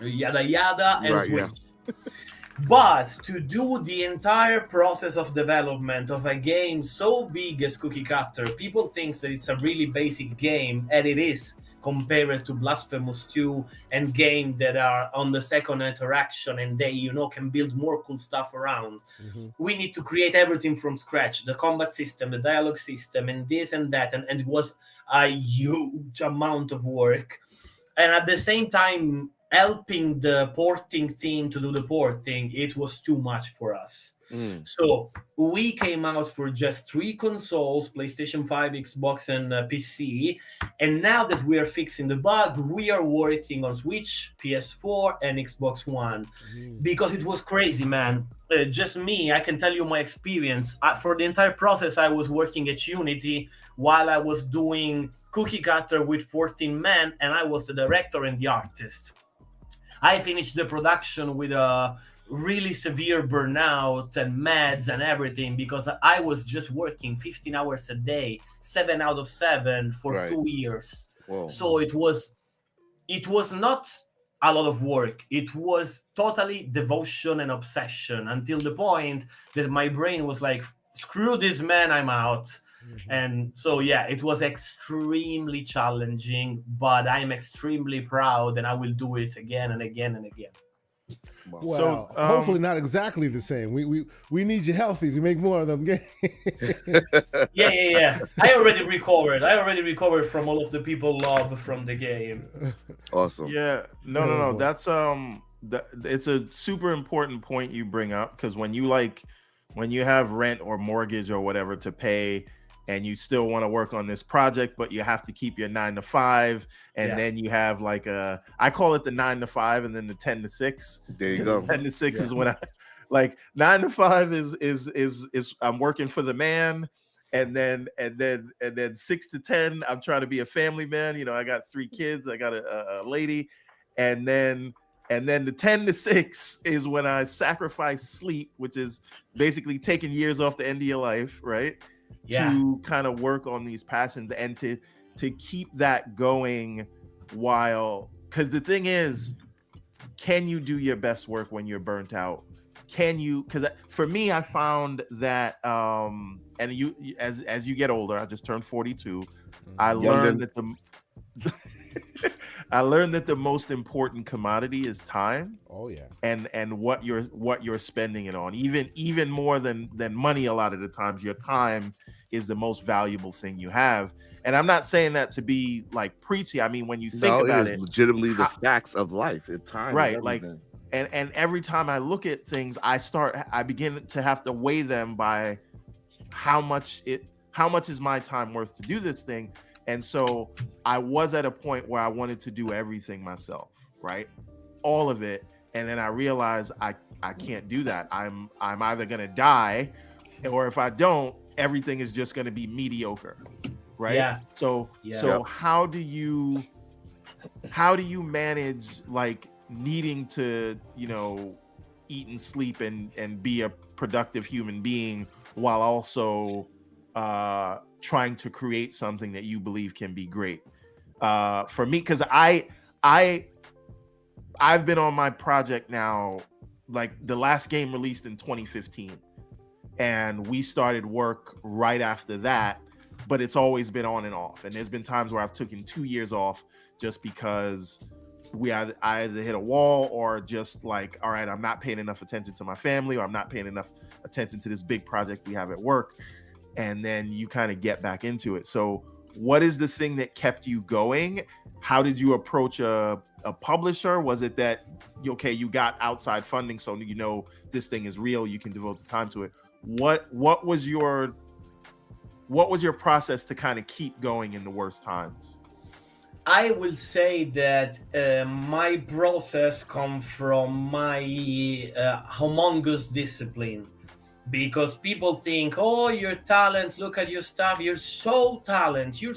yada yada, and Switch. But to do the entire process of development of a game so big as Cookie Cutter, people think that it's a really basic game, and it is, compared to Blasphemous 2 and games that are on the second interaction and they, can build more cool stuff around. We need to create everything from scratch, the combat system, the dialogue system, and this and that, and it was a huge amount of work. And at the same time, helping the porting team to do the porting, it was too much for us. So we came out for just 3 consoles, PlayStation 5, Xbox, and PC. And now that we are fixing the bug, we are working on Switch, PS4, and Xbox One. Because it was crazy, man. Just me, I can tell you my experience. For the entire process, I was working at Unity while I was doing Cookie Cutter with 14 men, and I was the director and the artist. I finished the production with a really severe burnout and meds and everything because I was just working 15 hours a day, 7 out of 7 for 2 years. Whoa. So it was not a lot of work. It was totally devotion and obsession until the point that my brain was like, screw this, man, I'm out. And so, yeah, it was extremely challenging, but I'm extremely proud and I will do it again and again and again. Well, so, hopefully not exactly the same. We need you healthy to make more of them games. Yeah. I already recovered from all of the people love from the game. Awesome. Yeah. No. That's it's a super important point you bring up, because when you have rent or mortgage or whatever to pay, and you still want to work on this project, but you have to keep your 9 to 5, and then you have like I call it the 9 to 5, and then the 10 to 6. There you go. 10 to 6 is when I 9 to 5 is I'm working for the man, and then 6 to 10 I'm trying to be a family man. I got 3 kids, I got a lady, and then the 10 to 6 is when I sacrifice sleep, which is basically taking years off the end of your life, right? To kind of work on these passions and to keep that going because the thing is, can you do your best work when you're burnt out? Can you? Because for me, I found that and you as you get older, I just turned 42. I learned that the most important commodity is time. Oh yeah. And what you're spending it on, even more than money. A lot of the times, your time is the most valuable thing you have. And I'm not saying that to be like preachy. I mean, when you think about it, legitimately the facts of life. It's time, right? Like, and every time I look at things, I begin to have to weigh them by how much is my time worth to do this thing. And so I was at a point where I wanted to do everything myself, right? All of it. And then I realized I can't do that. I'm either going to die, or if I don't, everything is just going to be mediocre, right? Yeah. So how do you manage like needing to, eat and sleep and be a productive human being while also trying to create something that you believe can be great? For me, because I've been on my project now, like the last game released in 2015, and we started work right after that, but it's always been on and off. And there's been times where I've taken 2 years off just because I either hit a wall or just like, all right, I'm not paying enough attention to my family, or I'm not paying enough attention to this big project we have at work. And then you kind of get back into it. So what is the thing that kept you going? How did you approach a publisher? Was it that, you got outside funding, so this thing is real, you can devote the time to it? What was your process to kind of keep going in the worst times? I will say that my process comes from my humongous discipline. Because people think, oh, your talent, look at your stuff, you're so talented, you're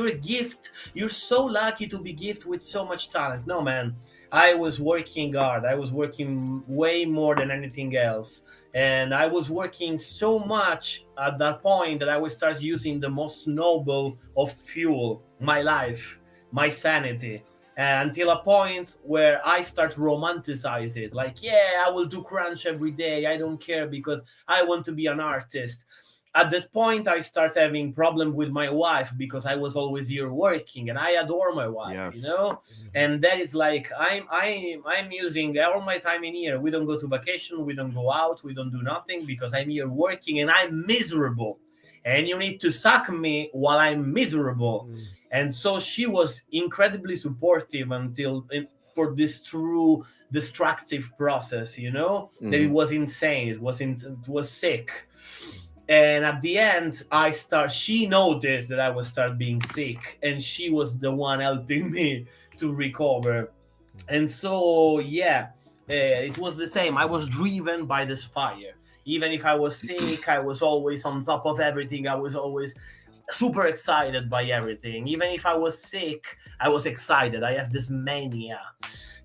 a gift, you're so lucky to be gifted with so much talent. No, man, I was working hard. I was working way more than anything else. And I was working so much at that point that I would start using the most noble of fuel, my life, my sanity. until a point where I start romanticize it. Like, yeah, I will do crunch every day. I don't care because I want to be an artist. At that point, I start having problem with my wife because I was always here working, and I adore my wife, Yes. you know. And that is like I'm using all my time in here. We don't go to vacation, we don't go out, we don't do nothing because I'm here working and I'm miserable. And you need to suck me while I'm miserable. And so she was incredibly supportive until for this true destructive process, you know. That it was insane. It was sick. And at the end, she noticed that I was start being sick, and she was the one helping me to recover. And so, yeah, it was the same. I was driven by this fire. Even if I was sick, I was always on top of everything. I was always super excited by everything. Even if I was sick, I was excited. I have this mania.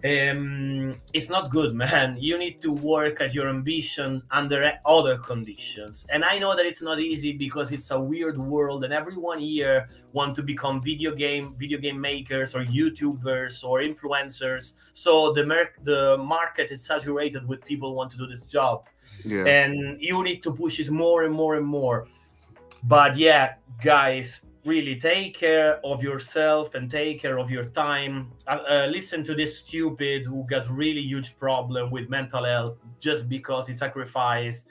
It's not good, man. You need to work at your ambition under other conditions. And I know that it's not easy because it's a weird world, and everyone here want to become video game makers or YouTubers or influencers. So the market is saturated with people who want to do this job. Yeah. And you need to push it more and more and more. But yeah, guys, really take care of yourself and take care of your time. Listen to this stupid who got really huge problem with mental health just because he sacrificed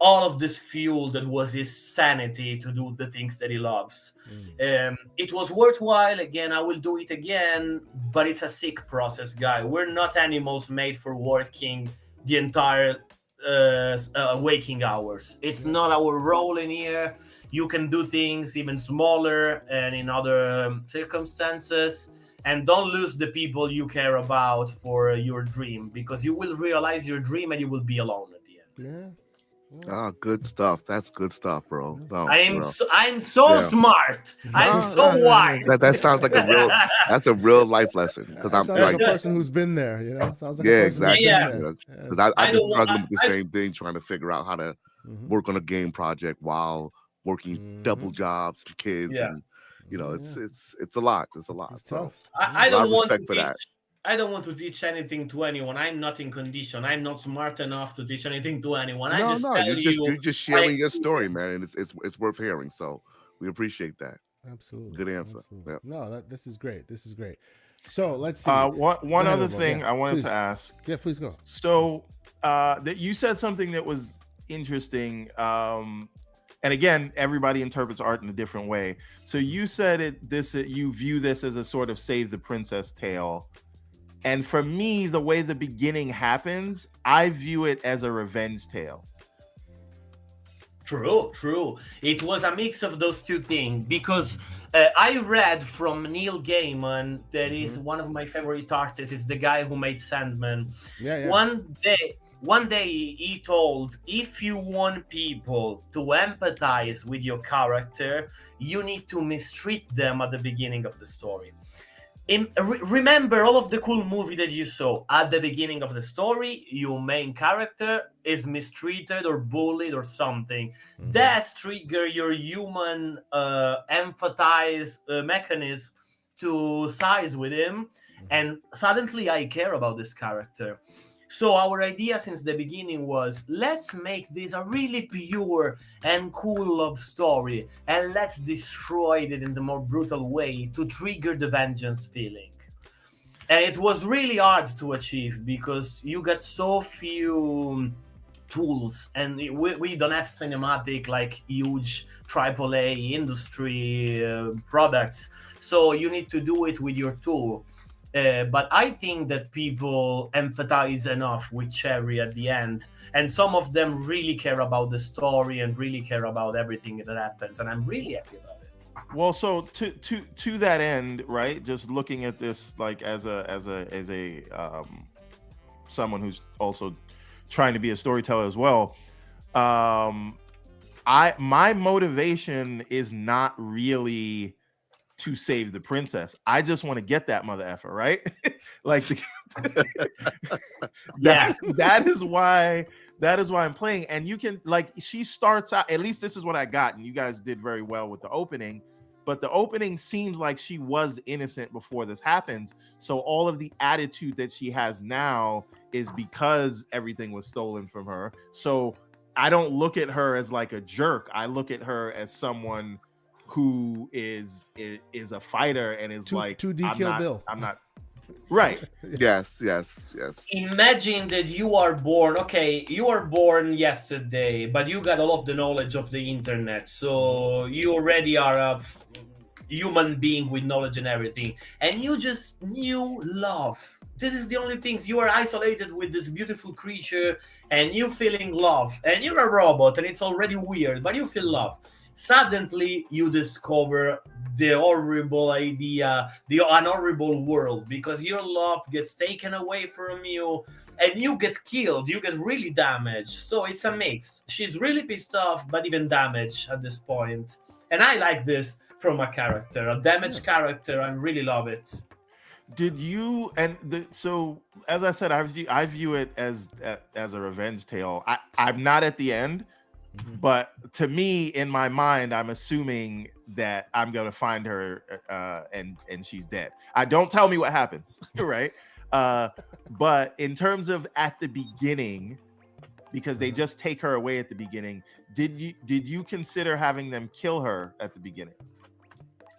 all of this fuel that was his sanity to do the things that he loves. It was worthwhile. Again, I will do it again, but it's a sick process, guy. We're not animals made for working the entire waking hours. It's not our role in here. You can do things even smaller and in other circumstances, and don't lose the people you care about for your dream, because you will realize your dream and you will be alone at the end. Ah, good stuff. That's good stuff, bro. No, I'm so smart. I'm so wise. That sounds like that's a real life lesson. Because I'm like a person who's been there, you know. Sounds like a person exactly. Because I've been struggling with the same thing, trying to figure out how to work on a game project while working double jobs and kids, and you know, it's a lot. It's a lot. It's tough. I don't want to teach. I don't want to teach anything to anyone. I'm not in condition. I'm not smart enough to teach anything to anyone. You're just sharing your story, man, and it's worth hearing. So we appreciate that. Absolutely, good answer. Absolutely. Yeah. No, this is great. This is great. So let's see. One other thing I wanted to ask. Yeah, please go. So that you said something that was interesting. And again, everybody interprets art in a different way. So you said you view this as a sort of save the princess tale. And for me, the way the beginning happens, I view it as a revenge tale. True. It was a mix of those two things, because I read from Neil Gaiman, that is one of my favorite artists, is the guy who made Sandman. Yeah. One day he told, if you want people to empathize with your character, you need to mistreat them at the beginning of the story. Remember all of the cool movie that you saw at the beginning of the story, your main character is mistreated or bullied or something. That trigger your human empathize mechanism to size with him, and suddenly I care about this character. So our idea since the beginning was, let's make this a really pure and cool love story, and let's destroy it in the more brutal way to trigger the vengeance feeling. And it was really hard to achieve because you got so few tools, and we don't have cinematic, like huge AAA industry products. So you need to do it with your tool. But I think that people empathize enough with Cherry at the end, and some of them really care about the story and really care about everything that happens, and I'm really happy about it. Well, so to that end, right? Just looking at this like as a someone who's also trying to be a storyteller as well. My motivation is not really to save the princess. I just want to get that mother effer, right? Like that is why I'm playing. And you can, like, she starts out, at least this is what I got, and you guys did very well with the opening. but the opening seems like she was innocent before this happens. So all of the attitude that she has now is because everything was stolen from her. So I don't look at her as like a jerk. I look at her as someone who is a fighter and is like, 2D Kill Bill. I'm not right. Yes. Imagine that you are born yesterday, but you got all of the knowledge of the internet, so you already are a human being with knowledge and everything, and you just knew love. This is the only things. You are isolated with this beautiful creature and you feeling love, and you're a robot and it's already weird, but you feel love. Suddenly you discover the horrible idea, an horrible world, because your love gets taken away from you and you get killed, you get really damaged. So it's a mix. She's really pissed off, but even damaged at this point. And I like this from a character, a damaged character. I really love it. Did you so as I said, I view it as a revenge tale. I'm not at the end, but to me, in my mind, I'm assuming that I'm gonna find her and she's dead. Don't tell me what happens, right? But in terms of at the beginning, because they just take her away at the beginning, did you consider having them kill her at the beginning?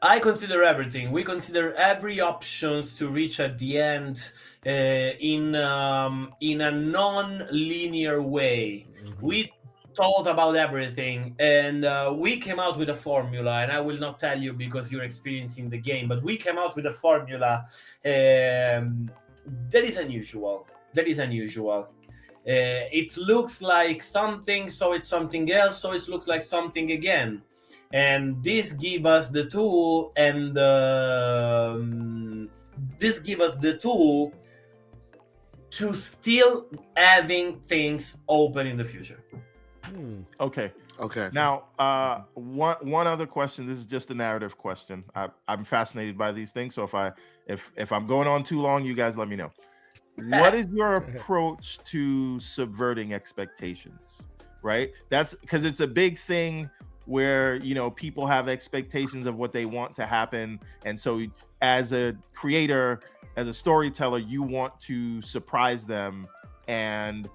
I consider everything. We consider every options to reach at the end in a non-linear way. We thought about everything, and we came out with a formula. And I will not tell you because you're experiencing the game, but we came out with a formula that is unusual. It looks like something, so it's something else, so it looks like something again. And this give us the tool, and this give us the tool to still having things open in the future. Okay. Now, one other question. This is just a narrative question. I'm fascinated by these things. So if I'm going on too long, you guys let me know. What is your approach to subverting expectations? Right? That's because it's a big thing where, you know, people have expectations of what they want to happen. And so as a creator, as a storyteller, you want to surprise them and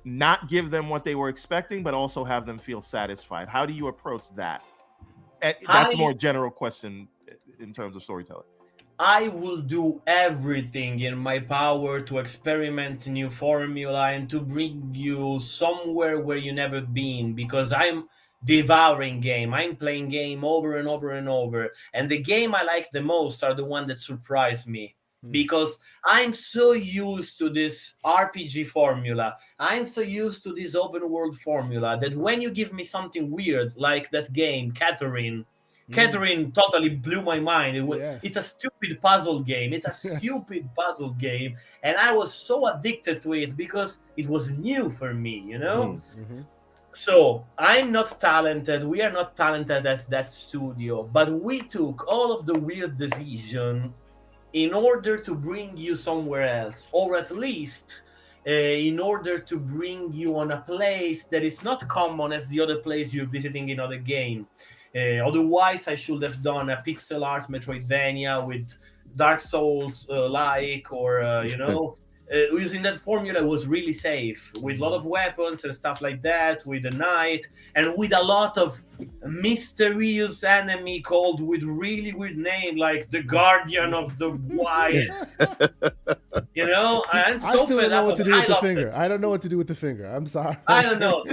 not give them what they were expecting, but also have them feel satisfied. How do you approach that? That's a more general question in terms of storytelling. I will do everything in my power to experiment new formula and to bring you somewhere where you never been, because I'm devouring game. I'm playing game over and over and over. And the game I like the most are the one that surprise me. Because I'm so used to this RPG formula, I'm so used to this open world formula, that when you give me something weird like that game, Catherine totally blew my mind. It's a stupid puzzle game. It's a stupid puzzle game. And I was so addicted to it because it was new for me, you know? So I'm not talented. We are not talented as that studio, but we took all of the weird decision in order to bring you somewhere else, or at least in order to bring you on a place that is not common as the other place you're visiting in other game. Otherwise, I should have done a pixel art Metroidvania with Dark Souls like, or you know, using that formula was really safe, with a lot of weapons and stuff like that, with the knight, and with a lot of mysterious enemy called with really weird name like the Guardian of the White. You know, See, I still don't know what to do with the finger. I don't know what to do with the finger. I'm sorry. I don't know.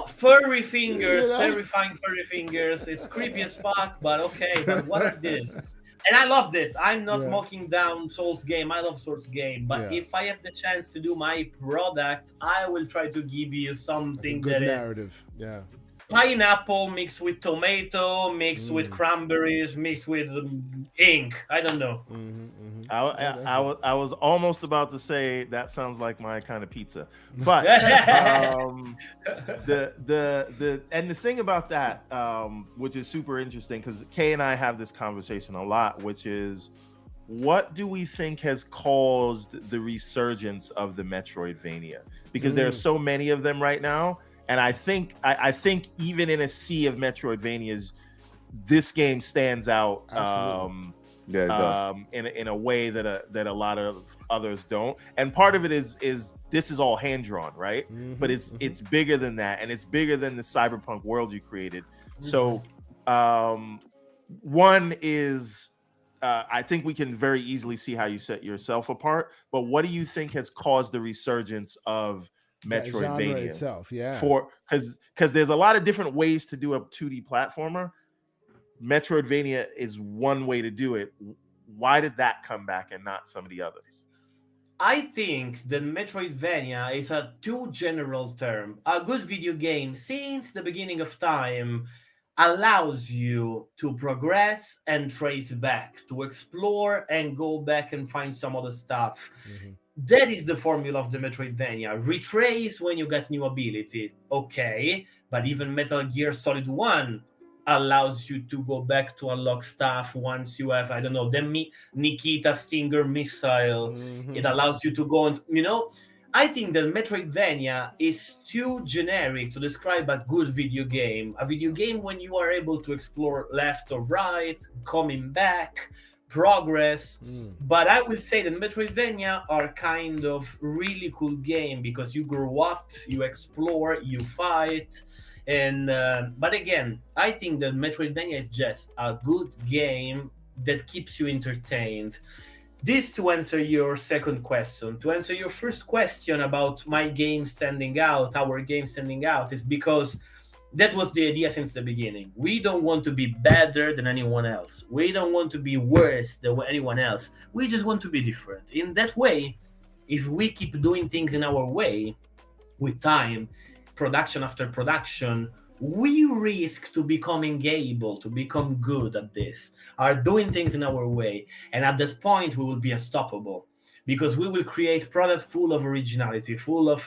Furry fingers, terrifying furry fingers. It's creepy as fuck, but okay. But what are this? And I loved it. I'm not mocking down Souls game. I love Souls game. But if I have the chance to do my product, I will try to give you something like a good that narrative. is pineapple mixed with tomato, mixed with cranberries, mixed with ink. I don't know. I was almost about to say that sounds like my kind of pizza, but the thing about that, which is super interesting, because Kay and I have this conversation a lot, which is, what do we think has caused the resurgence of the Metroidvania? Because there are so many of them right now. And I think even in a sea of Metroidvanias, this game stands out. Yeah, it does. In a way that a lot of others don't. And part of it is this is all hand drawn, right? But it's bigger than that, and it's bigger than the cyberpunk world you created. So one is I think we can very easily see how you set yourself apart. But what do you think has caused the resurgence of Metroidvania itself? Yeah, because there's a lot of different ways to do a 2D platformer. Metroidvania is one way to do it. Why did that come back and not some of the others? I think that Metroidvania is a too general term. A good video game, since the beginning of time, allows you to progress and trace back, to explore and go back and find some other stuff. That is the formula of the Metroidvania. Retrace when you get new ability. Okay, but even Metal Gear Solid 1 allows you to go back to unlock stuff once you have, I don't know, the Nikita Stinger missile. It allows you to go and, I think that Metroidvania is too generic to describe a good video game. A video game when you are able to explore left or right, coming back, progress. But I would say that Metroidvania are kind of really cool game because you grow up, you explore, you fight. And but again, I think that Metroidvania is just a good game that keeps you entertained. This to answer your second question. To answer your first question about my game standing out, our game standing out, is because that was the idea since the beginning. We don't want to be better than anyone else. We don't want to be worse than anyone else. We just want to be different. In that way, if we keep doing things in our way, with time, production after production, we risk to becoming able to become good at this, are doing things in our way. And at that point, we will be unstoppable because we will create product full of originality, full of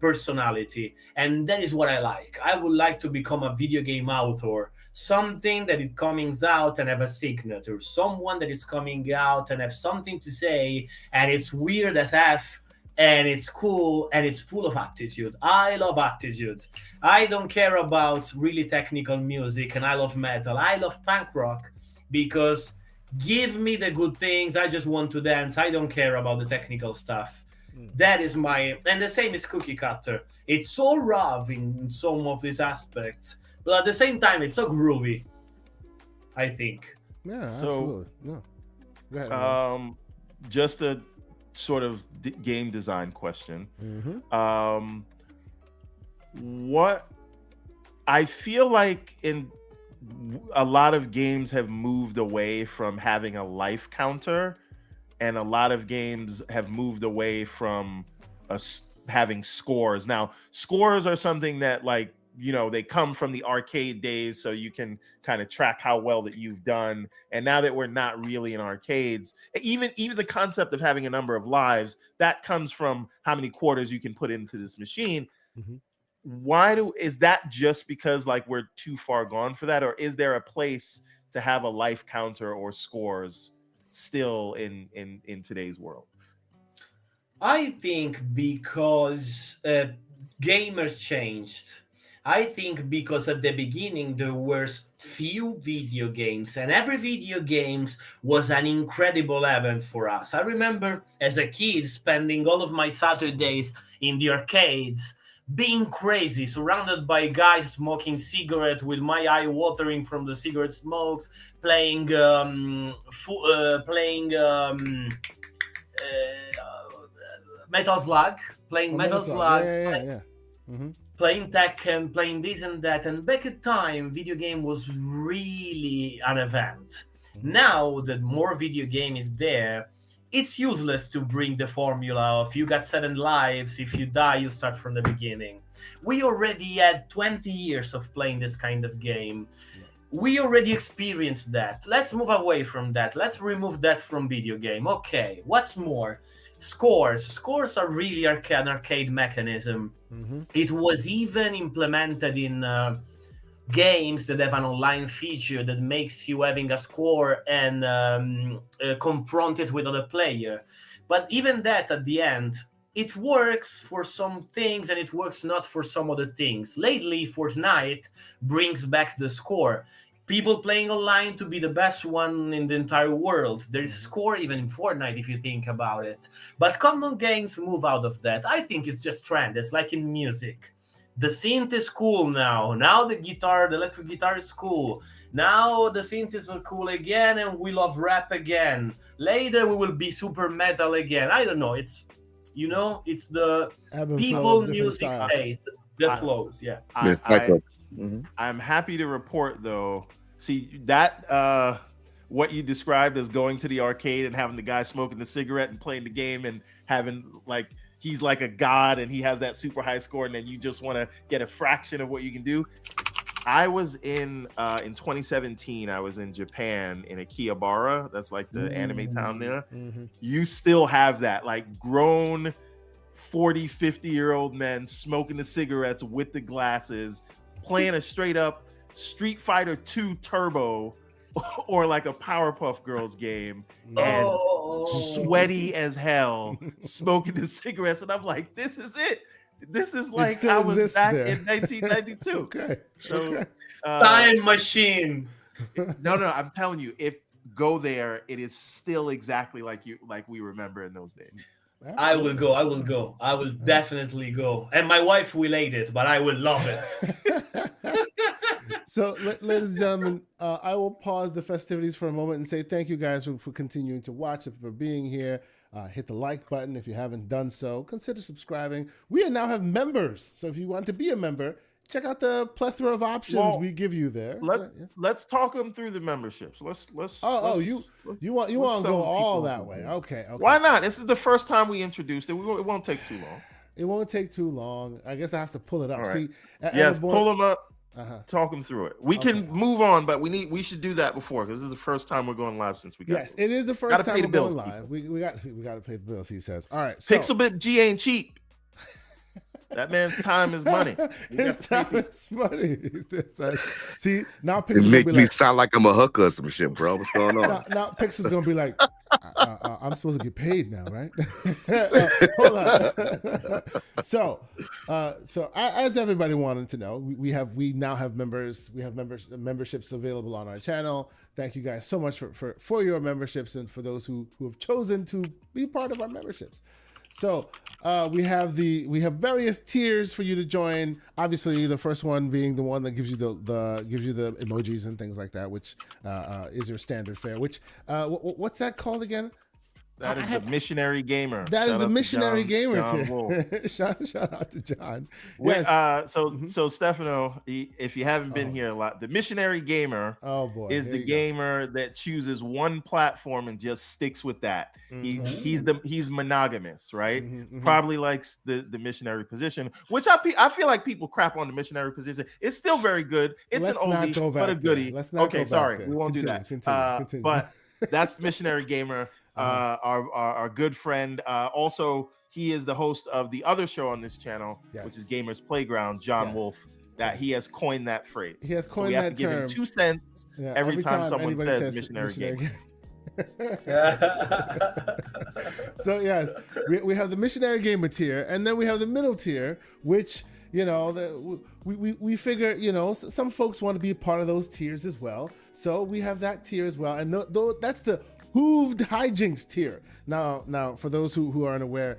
personality. And that is what I like. I would like to become a video game author, something that is coming out and have a signature, someone that is coming out and have something to say, and it's weird as F, and it's cool, and it's full of attitude. I love attitude. I don't care about really technical music, and I love metal. I love punk rock because give me the good things. I just want to dance. I don't care about the technical stuff. That is my... And the same is Cookie Cutter. It's so rough in some of these aspects, but at the same time, it's so groovy, I think. Yeah, absolutely. Yeah. Go ahead, just a sort of game design question. What I feel like in a lot of games have moved away from having a life counter, and a lot of games have moved away from having scores. Now, scores are something that, like, they come from the arcade days, so you can kind of track how well that you've done. And now that we're not really in arcades, even the concept of having a number of lives, that comes from how many quarters you can put into this machine. Is that just because, like, we're too far gone for that, or is there a place to have a life counter or scores still in today's world? I think because gamers changed. I think because at the beginning there were few video games, and every video games was an incredible event for us. I remember as a kid spending all of my Saturdays in the arcades, being crazy, surrounded by guys smoking cigarette with my eye watering from the cigarette smokes, playing Metal Slug, playing Tekken, playing this and that. And back at time, video game was really an event. Now that more video game is there, it's useless to bring the formula of you got 7 lives, if you die, you start from the beginning. We already had 20 years of playing this kind of game. We already experienced that. Let's move away from that. Let's remove that from video game. Okay, what's more? Scores. Scores are really an arcade mechanism. It was even implemented in games that have an online feature that makes you having a score and confront it with other player. But even that, at the end, it works for some things and it works not for some other things. Lately, Fortnite brings back the score. people playing online to be the best one in the entire world. There is score even in Fortnite if you think about it. But common games move out of that. I think it's just trend. It's like in music. The synth is cool now. Now the electric guitar is cool. Now the synth is cool again, and we love rap again. Later we will be super metal again. I don't know. It's the people music taste that flows. Yeah. I'm happy to report though. See that what you described as going to the arcade and having the guy smoking the cigarette and playing the game and having like he's like a god and he has that super high score and then you just want to get a fraction of what you can do. I was in 2017, I was in Japan in Akihabara. That's like the anime town there. You still have that like grown 40, 50-year-old men smoking the cigarettes with the glasses, playing a straight up Street Fighter 2 Turbo or like a Powerpuff Girls game and sweaty as hell, smoking the cigarettes. And I'm like, this is it. This is like I was back in 1992. Okay. So time machine. No, I'm telling you, if go there, it is still exactly like we remember in those days. I will go. I will definitely go. And my wife will hate it, but I will love it. So, ladies and gentlemen, I will pause the festivities for a moment and say thank you guys for continuing to watch and for being here. Hit the like button if you haven't done so. Consider subscribing. We now have members. So if you want to be a member, check out the plethora of options we give you there. Let's talk them through the memberships. You want to go all that way? Okay. Why not? This is the first time we introduced it. It won't take too long. It won't take too long. I guess I have to pull it up. Right. See, pull them up. Talk them through it. We can move on, but we should do that before because this is the first time we're going live since we got. Yes, it is the first time we're going live. We got to pay the bills. He says. All right. So, Pixelbit G ain't cheap. That man's time is money. His time is money. See, now Pixel's make me sound like I'm a hooker or some shit, bro. What's going on? Now Pixel's gonna be like, I'm supposed to get paid now, right? Hold on. So as everybody wanted to know, we now have members. We have memberships available on our channel. Thank you guys so much for your memberships and for those who have chosen to be part of our memberships. So we have various tiers for you to join. Obviously, the first one being the one that gives you the emojis and things like that, which is your standard fare. Which what's that called again? That is the Missionary Gamer. That is the Missionary Gamer tier. Shout out to John. Yes. So Stefano, if you haven't been here a lot, the Missionary Gamer is the gamer that chooses one platform and just sticks with that. He's monogamous, right? Probably likes the missionary position, which I feel like people crap on the missionary position. It's still very good. It's an oldie, but a goodie. Okay, sorry, we won't do that. Continue. But that's the Missionary Gamer. Our good friend. Also, he is the host of the other show on this channel, which is Gamers Playground. John Wolf. That he has coined that phrase. He has coined that term. We have to give him 2 cents every time someone says Missionary Gamer. So yes, we have the Missionary Gamer tier, and then we have the middle tier, which we figure some folks want to be a part of those tiers as well. So we have that tier as well, and that's the Hooved Hijinks tier. Now, for those who aren't aware,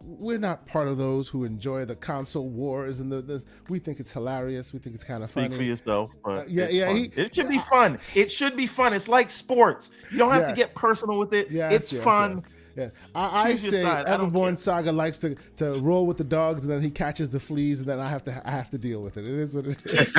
we're not part of those who enjoy the console wars and we think it's hilarious. We think it's kind of funny. Speak for yourself, but it should be fun. It should be fun. It's like sports. You don't have to get personal with it. It's fun. Yes. I say Everborn Saga likes to roll with the dogs, and then he catches the fleas, and then I have to deal with it. It is what it is.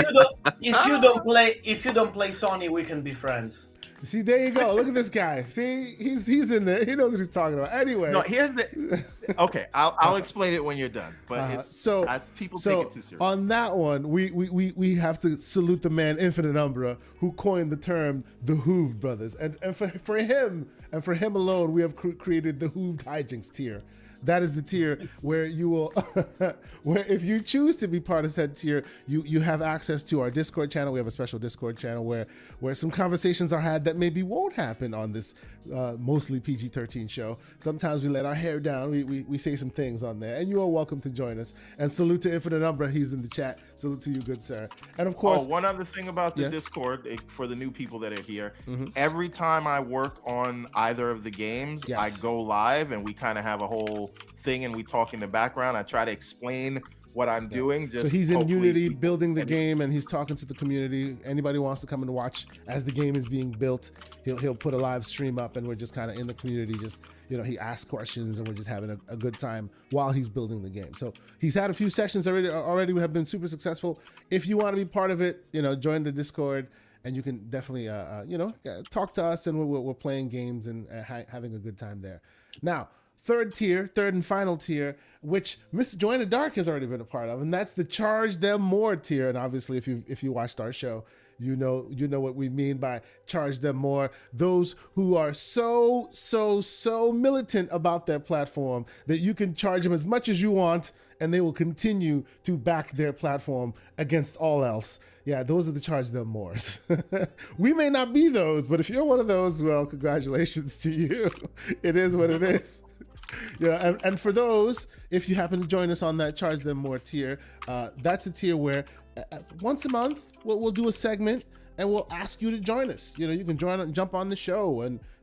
If you don't play Sony, we can be friends. See, there you go. Look at this guy. See, he's in there. He knows what he's talking about. Anyway, no, here's the. Okay, I'll explain it when you're done. But people take it too serious. On that one, we have to salute the man Infinite Umbra, who coined the term the Hooved Brothers, and for him and for him alone, we have created the Hooved Hijinks tier. That is the tier where you will, where if you choose to be part of said tier, you have access to our Discord channel. We have a special Discord channel where some conversations are had that maybe won't happen on this mostly PG-13 show. Sometimes we let our hair down. We say some things on there, and you are welcome to join us. And salute to Infinite Umbra. He's in the chat. Salute to you, good sir. And of course, one other thing about the Discord for the new people that are here. Every time I work on either of the games, I go live and we kind of have a whole thing and we talk in the background. I try to explain what I'm doing. So he's in Unity building the game and he's talking to the community. Anybody wants to come and watch as the game is being built, he'll put a live stream up and we're just kind of in the community, just, you know, he asks questions and we're just having a good time while he's building the game. So he's had a few sessions already we have been super successful. If you want to be part of it, you know, join the Discord and you can definitely, you know, talk to us and we're playing games and having a good time there. Now, third and final tier, which Mr. Joanna Dark has already been a part of, and that's the Charge Them More tier. And obviously, if you watched our show, you know what we mean by charge them more. Those who are so militant about their platform that you can charge them as much as you want, and they will continue to back their platform against all else. Yeah, those are the charge them mores. We may not be those, but if you're one of those, well, congratulations to you. It is what it is. Yeah, and for those, if you happen to join us on that Charge Them More tier, that's a tier where once a month we'll do a segment and we'll ask you to join us. You know, you can jump on the show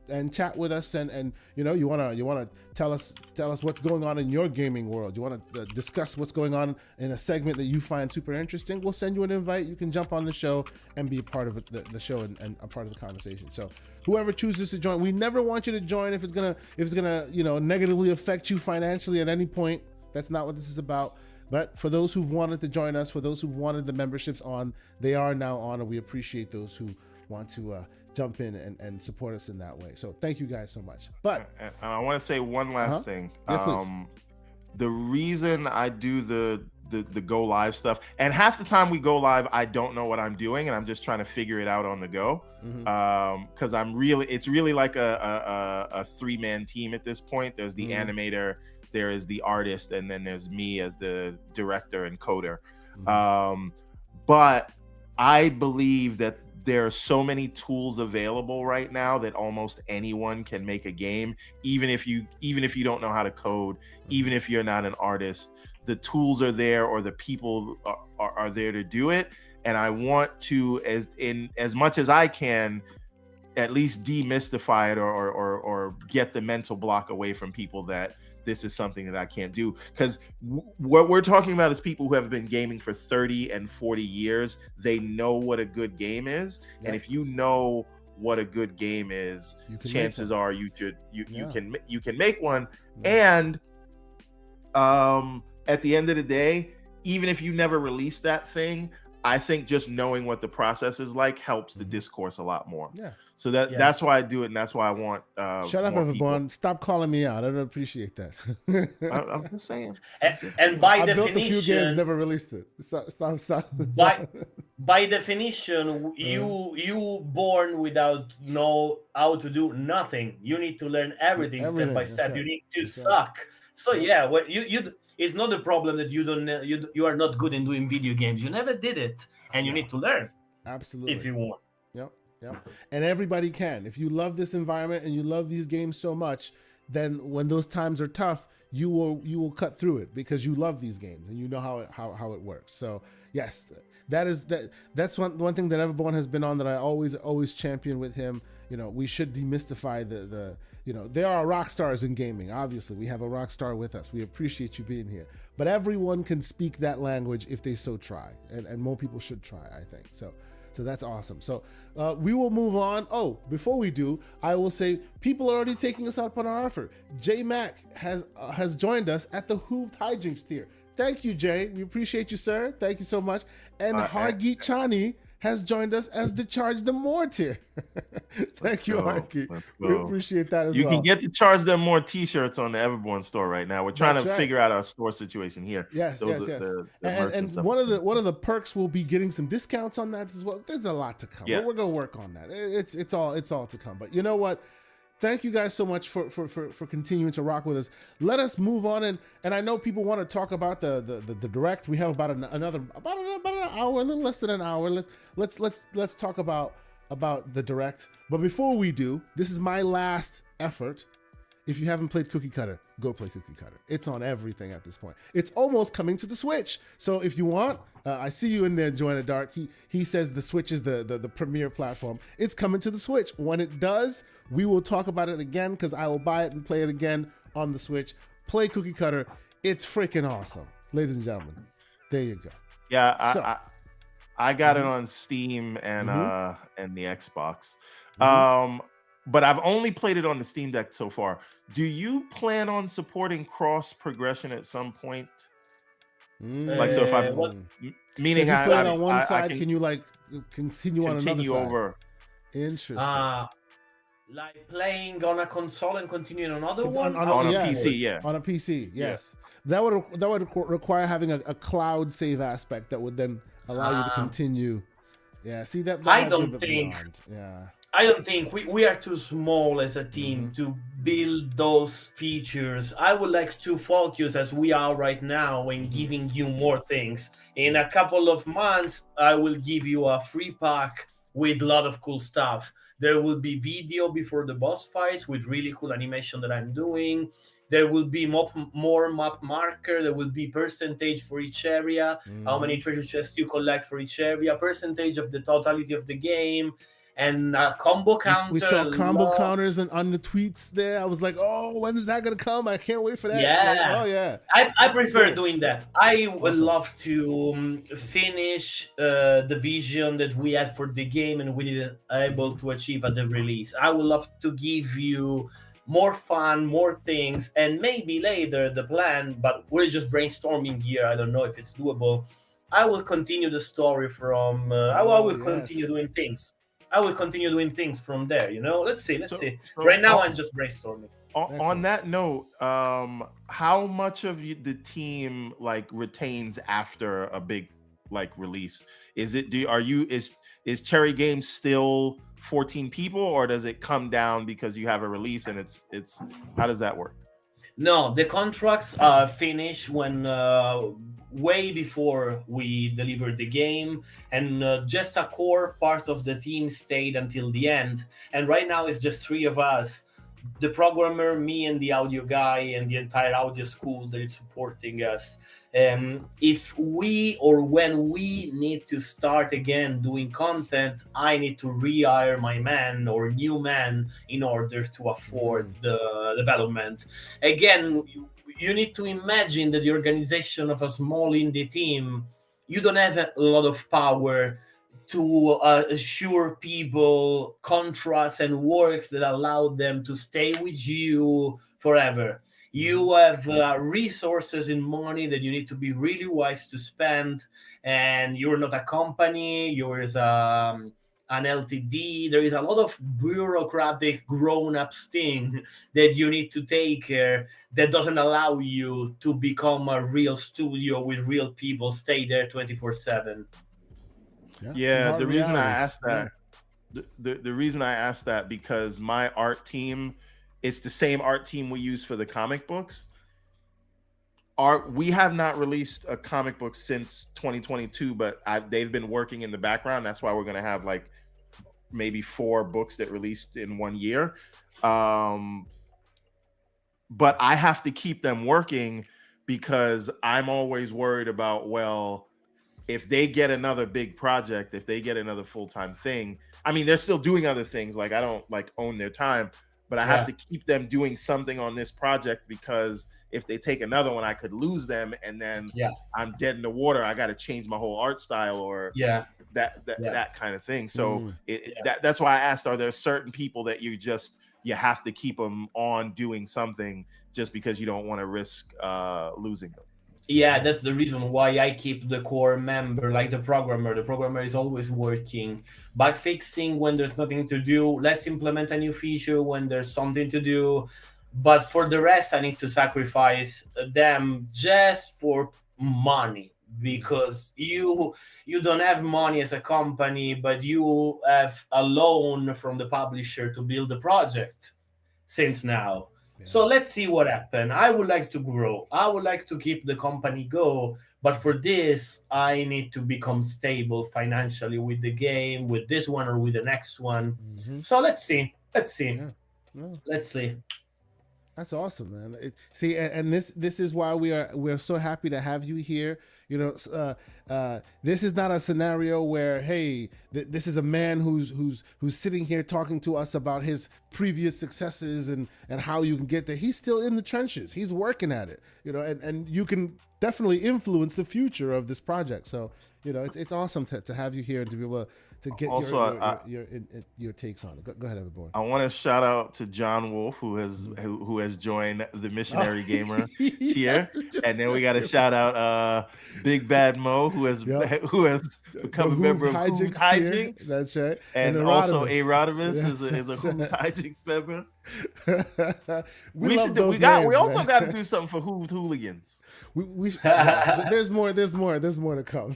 and chat with us, and you know, you wanna tell us what's going on in your gaming world. You want to discuss what's going on in a segment that you find super interesting. We'll send you an invite. You can jump on the show and be a part of the show and a part of the conversation. So whoever chooses to join, we never want you to join if it's gonna you know, negatively affect you financially at any point. That's not what this is about. But for those who've wanted to join us, for those who've wanted the memberships on, they are now on, and we appreciate those who want to jump in and support us in that way. So thank you guys so much. But I want to say one last thing. Yeah, please. The reason I do the go live stuff, and half the time we go live, I don't know what I'm doing, and I'm just trying to figure it out on the go. Because it's really like a 3-man team at this point. There's the animator, there is the artist, and then there's me as the director and coder. But I believe that there are so many tools available right now that almost anyone can make a game, even if you don't know how to code, even if you're not an artist. The tools are there, or the people are there to do it. And I want to, as much as I can, at least demystify it or get the mental block away from people that this is something that I can't do. Because what we're talking about is people who have been gaming for 30 and 40 years. They know what a good game is. Yep. And if you know what a good game is, chances are you can make one. And at the end of the day, even if you never release that thing, I think just knowing what the process is like helps the discourse a lot more. Yeah. So that's why I do it, and that's why I want. Shut up, Everborn. Stop calling me out. I don't appreciate that. I'm just saying. And by I definition, built a few games, never released it. Stop. By definition, you born without know how to do nothing. You need to learn everything step by step. Right. You need to suck. Right. So yeah, what you it's not a problem that you are not good in doing video games. You never did it, and you need to learn. Absolutely, if you want. Yep. And everybody can. If you love this environment and you love these games so much, then when those times are tough, you will cut through it because you love these games and you know how it works. So yes, that's one thing that Everborn has been on that I always champion with him. You know, we should demystify the you know, there are rock stars in gaming. Obviously, we have a rock star with us. We appreciate you being here. But everyone can speak that language if they so try, and more people should try, I think. So that's awesome. So we will move on. Oh, before we do, I will say people are already taking us up on our offer. J Mac has joined us at the Hooved Hijinks tier. Thank you, Jay. We appreciate you, sir. Thank you so much. And Hargeet Chani has joined us as the Charge Them More tier. Thank you, Hargeet. We appreciate that as well. You can get the Charge Them More t-shirts on the Everborn store right now. We're trying to figure out our store situation here. Yes. And one of the perks will be getting some discounts on that as well. There's a lot to come. Yes. We're going to work on that. It's all to come. But you know what? thank you guys so much for continuing to rock with us. Let us move on, and I know people want to talk about the direct. We have about an hour, a little less than an hour. Let's talk about the direct. But before we do, this is my last effort. If you haven't played Cookie Cutter, go play Cookie Cutter. It's on everything at this point. It's almost coming to the Switch. So if you want, I see you in there, Join the Dark. He says the Switch is the premier platform. It's coming to the Switch. When it does, we will talk about it again because I will buy it and play it again on the Switch. Play Cookie Cutter. It's freaking awesome. Ladies and gentlemen, there you go. Yeah, I got it on Steam and the Xbox. But I've only played it on the Steam Deck so far. Do you plan on supporting cross progression at some point? Like, so if I'm meaning so if you play it on one I side, can you like continue on another side? Over. Interesting. Like playing on a console and continuing another one on a PC, yeah. On a PC, yes. Yeah. That would require having a cloud save aspect that would then allow you to continue. Yeah, see that I don't think. Yeah. I don't think we are too small as a team to build those features. I would like to focus as we are right now in giving you more things. In a couple of months, I will give you a free pack with a lot of cool stuff. There will be video before the boss fights with really cool animation that I'm doing. There will be more map marker. There will be percentage for each area, how many treasure chests you collect for each area, percentage of the totality of the game. And combo counter. We saw combo counters on the tweets there. I was like, oh, when is that going to come? I can't wait for that. Yeah. Oh, yeah. I prefer doing that. I would love to finish the vision that we had for the game and we didn't able to achieve at the release. I would love to give you more fun, more things, and maybe later the plan, but we're just brainstorming here. I don't know if it's doable. I will continue the story from, I will continue doing things. I will continue doing things from there, you know? Let's see. So right now, I'm just brainstorming. On that note, how much of the team like retains after a big like release? Is Cherry Games still 14 people, or does it come down because you have a release and it's how does that work? No, the contracts finish when way before we delivered the game, and just a core part of the team stayed until the end. And right now it's just 3 of us, the programmer, me, and the audio guy, and the entire audio school that is supporting us. If we or when we need to start again doing content, I need to rehire my man or new man in order to afford the development. Again, you need to imagine that the organization of a small indie team, you don't have a lot of power to assure people contracts and works that allow them to stay with you forever. You have resources and money that you need to be really wise to spend, and you're not a company, you're an LTD. There is a lot of bureaucratic grown-up thing that you need to take care that doesn't allow you to become a real studio with real people, stay there 24/7. Yeah, the reason I asked that, the reason I asked that, because my art team, it's the same art team we use for the comic books. We have not released a comic book since 2022, but they've been working in the background. That's why we're going to have like maybe 4 books that released in 1 year. But I have to keep them working because I'm always worried about, well, if they get another big project, if they get another full-time thing, I mean, they're still doing other things. Like, I don't like own their time, but I have to keep them doing something on this project, because if they take another one, I could lose them, and then I'm dead in the water. I got to change my whole art style or that kind of thing. So that's why I asked, are there certain people that you have to keep them on doing something just because you don't want to risk losing them? Yeah, that's the reason why I keep the core member, like the programmer. The programmer is always working, bug fixing when there's nothing to do. Let's implement a new feature when there's something to do. But for the rest, I need to sacrifice them just for money, because you don't have money as a company, but you have a loan from the publisher to build the project. since now. Yeah. So let's see what happens. I would like to grow. I would like to keep the company go. But for this, I need to become stable financially with the game, with this one or with the next one. Mm-hmm. So let's see. Let's see. Yeah. Yeah. Let's see. That's awesome, man. See, and this is why we're so happy to have you here. You know, this is not a scenario where, hey, this is a man who's sitting here talking to us about his previous successes and how you can get there. He's still in the trenches. He's working at it. You know, and you can definitely influence the future of this project. So, you know, it's awesome to have you here and to be able to get also, your takes on it. Go ahead, everyone. I want to shout out to John Wolf who has joined the Missionary Gamer tier, and then we got to shout out Big Bad Mo who has become a member of Hijinks. That's right, and also Rodimus is a Hooved Hijinks member. We also got to do something for Hooved Hooligans. There's more to come.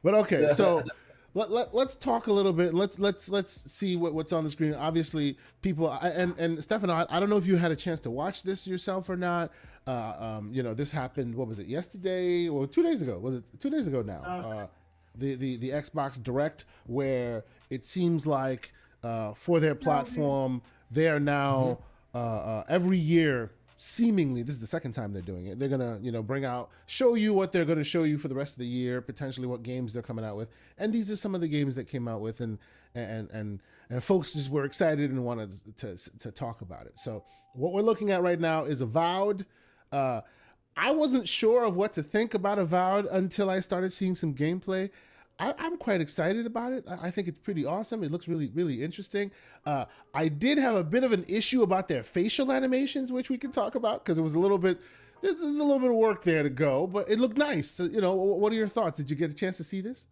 But okay, so. Let's talk a little bit. Let's see what's on the screen. Obviously, people and Stefano, I don't know if you had a chance to watch this yourself or not. You know, this happened. What was it? Yesterday or 2 days ago? Was it 2 days ago now? The Xbox Direct, where it seems like for their platform, they are now every year. Seemingly, this is the second time they're doing it. They're gonna, show you what they're gonna show you for the rest of the year, potentially what games they're coming out with. And these are some of the games that came out with, and folks just were excited and wanted to talk about it. So what we're looking at right now is Avowed. I wasn't sure of what to think about Avowed until I started seeing some gameplay. I'm quite excited about it. I think it's pretty awesome. It looks really, really interesting. I did have a bit of an issue about their facial animations, which we can talk about because it was there's a little bit of work there to go, but it looked nice. So, what are your thoughts? Did you get a chance to see this?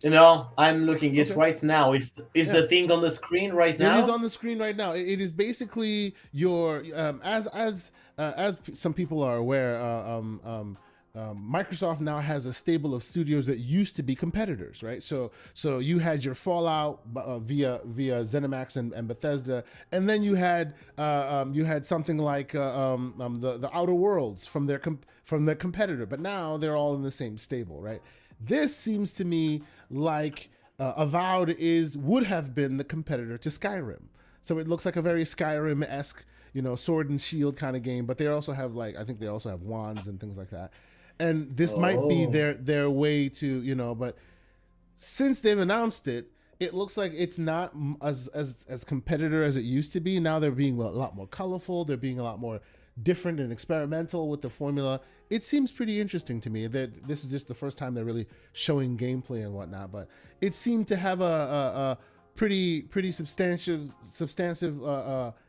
I'm looking at it right now. Is the thing on the screen right now? It is on the screen right now. It is basically your as some people are aware. Microsoft now has a stable of studios that used to be competitors, right? So you had your Fallout via ZeniMax and Bethesda, and then you had something like the Outer Worlds from their competitor, but now they're all in the same stable, right? This seems to me like Avowed would have been the competitor to Skyrim, so it looks like a very Skyrim-esque, sword and shield kind of game, but they also have I think they also have wands and things like that. And this might be their way to, but since they've announced it, it looks like it's not as competitor as it used to be. Now they're being a lot more colorful. They're being a lot more different and experimental with the formula. It seems pretty interesting to me that this is just the first time they're really showing gameplay and whatnot, but it seemed to have a pretty substantive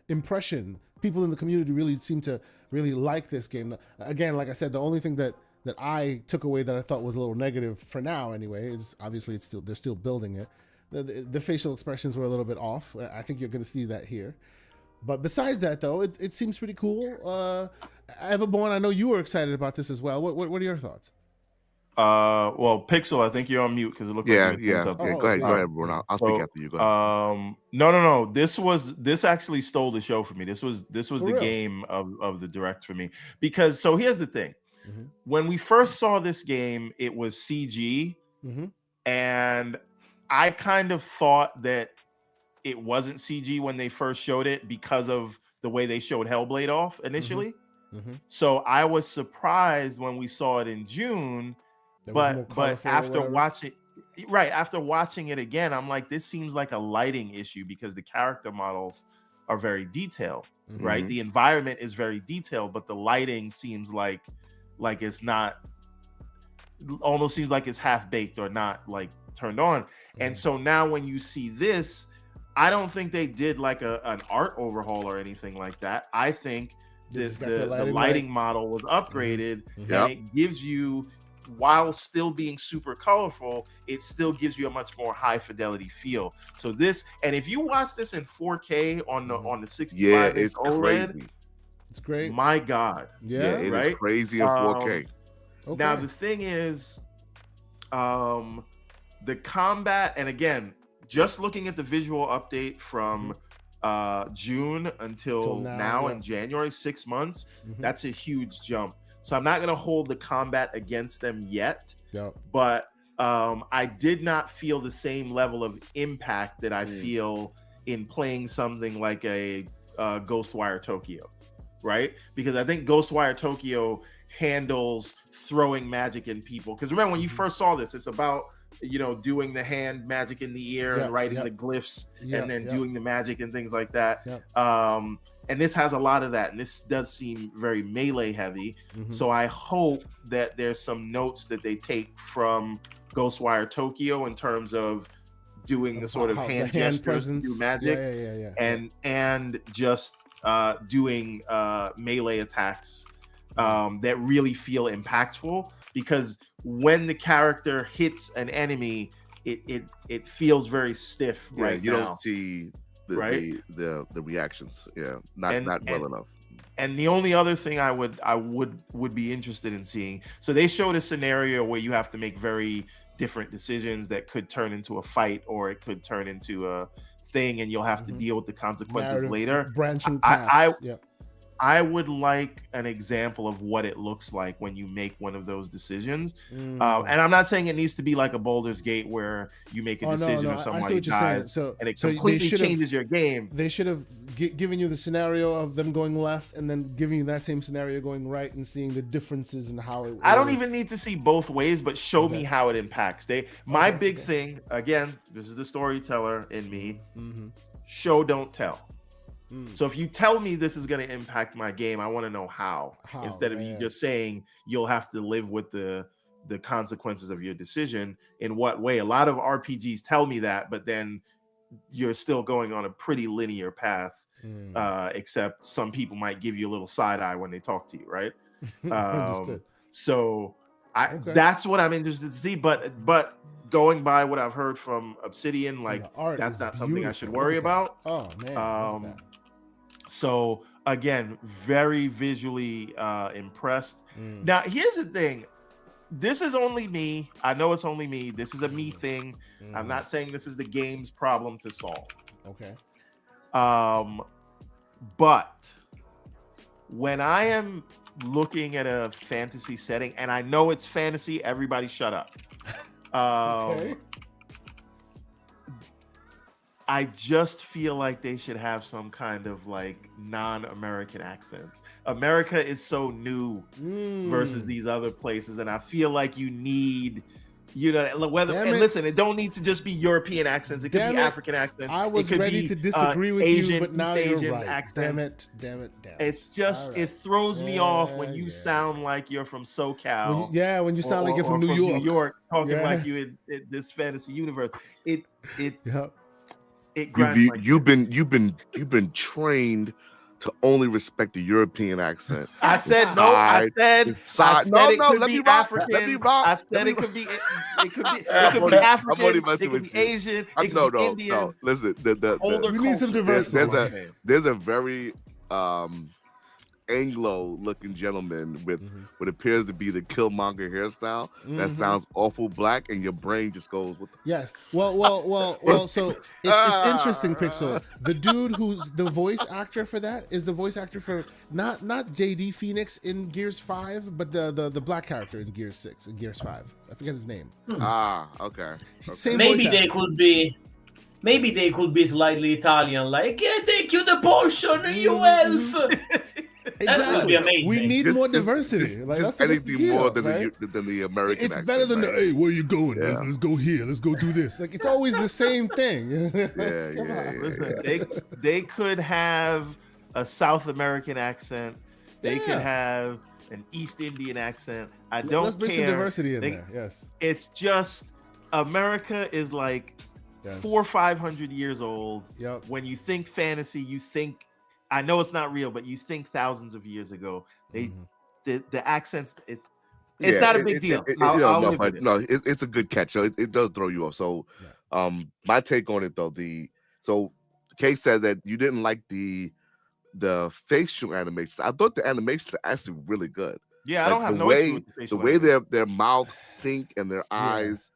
impression. People in the community really seem to really like this game. Again, like I said, the only thing that I took away that I thought was a little negative for now anyway is obviously they're still building it. The facial expressions were a little bit off. I think you're going to see that here. But besides that, though, it seems pretty cool. Everborn, I know you were excited about this as well. What are your thoughts? Well, Pixel, I think you're on mute because it looked like Go ahead, Bruno. I'll speak after you. Go ahead. No. This actually stole the show for me. This was the game of the Direct for me, because here's the thing. Mm-hmm. When we first saw this game, it was CG, and I kind of thought that it wasn't CG when they first showed it because of the way they showed Hellblade off initially. So I was surprised when we saw it in June. But after watching it again, I'm like, this seems like a lighting issue because the character models are very detailed, right? The environment is very detailed, but the lighting seems like it's not, almost seems like it's half baked or not turned on. And so now when you see this, I don't think they did an art overhaul or anything like that. I think the lighting model was upgraded, and it gives you, while still being super colorful, it still gives you a much more high fidelity feel. So this, and if you watch this in 4K on the 65 inch OLED, crazy. It's great. My God, it is crazy in 4K. Now the thing is, the combat, and again, just looking at the visual update from June until now in January, 6 months. That's a huge jump. So I'm not going to hold the combat against them yet, but I did not feel the same level of impact that I feel in playing something like a Ghostwire Tokyo, right? Because I think Ghostwire Tokyo handles throwing magic in people. Because remember, when you first saw this, it's about, you know, doing the hand magic in the ear and writing the glyphs and then doing the magic and things like that. And this has a lot of that, and this does seem very melee heavy. So I hope that there's some notes that they take from Ghostwire Tokyo in terms of doing the sort of hand gestures to do magic, and just doing melee attacks that really feel impactful. Because when the character hits an enemy, it feels very stiff. Right, you now. Don't see the reactions. Not well enough. And the only other thing I would be interested in seeing, so they showed a scenario where you have to make very different decisions that could turn into a fight, or it could turn into a thing, and you'll have to deal with the consequences later. Branching paths. I would like an example of what it looks like when you make one of those decisions. And I'm not saying it needs to be like a Baldur's Gate where you make a decision or somebody dies and it completely changes your game. They should have given you the scenario of them going left and then giving you that same scenario going right and seeing the differences in how it. I don't even need to see both ways, but show me how it impacts. My big thing, again, this is the storyteller in me. Show, don't tell. So if you tell me this is going to impact my game, I want to know how instead of you just saying you'll have to live with the consequences of your decision. In what way? A lot of RPGs tell me that, but then you're still going on a pretty linear path, except some people might give you a little side eye when they talk to you, right? So that's what I'm interested to see. But going by what I've heard from Obsidian, like that's not something I should worry about. Oh man. So again, very visually impressed. Now, here's the thing. This is only me. I know it's only me. This is a me thing. I'm not saying this is the game's problem to solve. Okay. But when I am looking at a fantasy setting, and I know it's fantasy, everybody shut up. Okay. I just feel like they should have some kind of like non-American accents. America is so new versus these other places, and I feel like you need, listen, it don't need to just be European accents. It could be African accents. I was ready to disagree with you, but now you're right. Accents. Damn it. It's just it throws me off when you sound like you're from SoCal. When you sound like you're from New York, talking like you in this fantasy universe. You've been trained to only respect the European accent. I said no. I said it could be African. I said it could be African. It could be Asian. It could be Indian. No. Listen, we need some diversity. There's a very Anglo-looking gentleman with what appears to be the Killmonger hairstyle that sounds awful black, and your brain just goes, "What the?" Yes. Well. So it's interesting, Pixel. The dude who's the voice actor for that is the voice actor for not JD Phoenix in Gears 5, but the black character in Gears 6 and Gears 5. I forget his name. Okay. Maybe they could be. Maybe they could be slightly Italian, like, take you the potion, you elf. Exactly. That would be amazing. We need more diversity. Just anything more than the American It's accent, better than right? hey, where you going? Yeah. Let's go here. Let's go do this. Like, it's always the same thing. Listen, they could have a South American accent. They could have an East Indian accent. Let's care. Bring some diversity in there. Yes. It's just America is like 400 or 500 years old. Yep. When you think fantasy, you think, I know it's not real, but you think thousands of years ago. The accents, it's not a big deal. It's a good catch. So it does throw you off. So my take on it though, so Kay said that you didn't like the facial animations. I thought the animations are actually really good. Yeah, I don't have no issue with the way their mouths sink and their eyes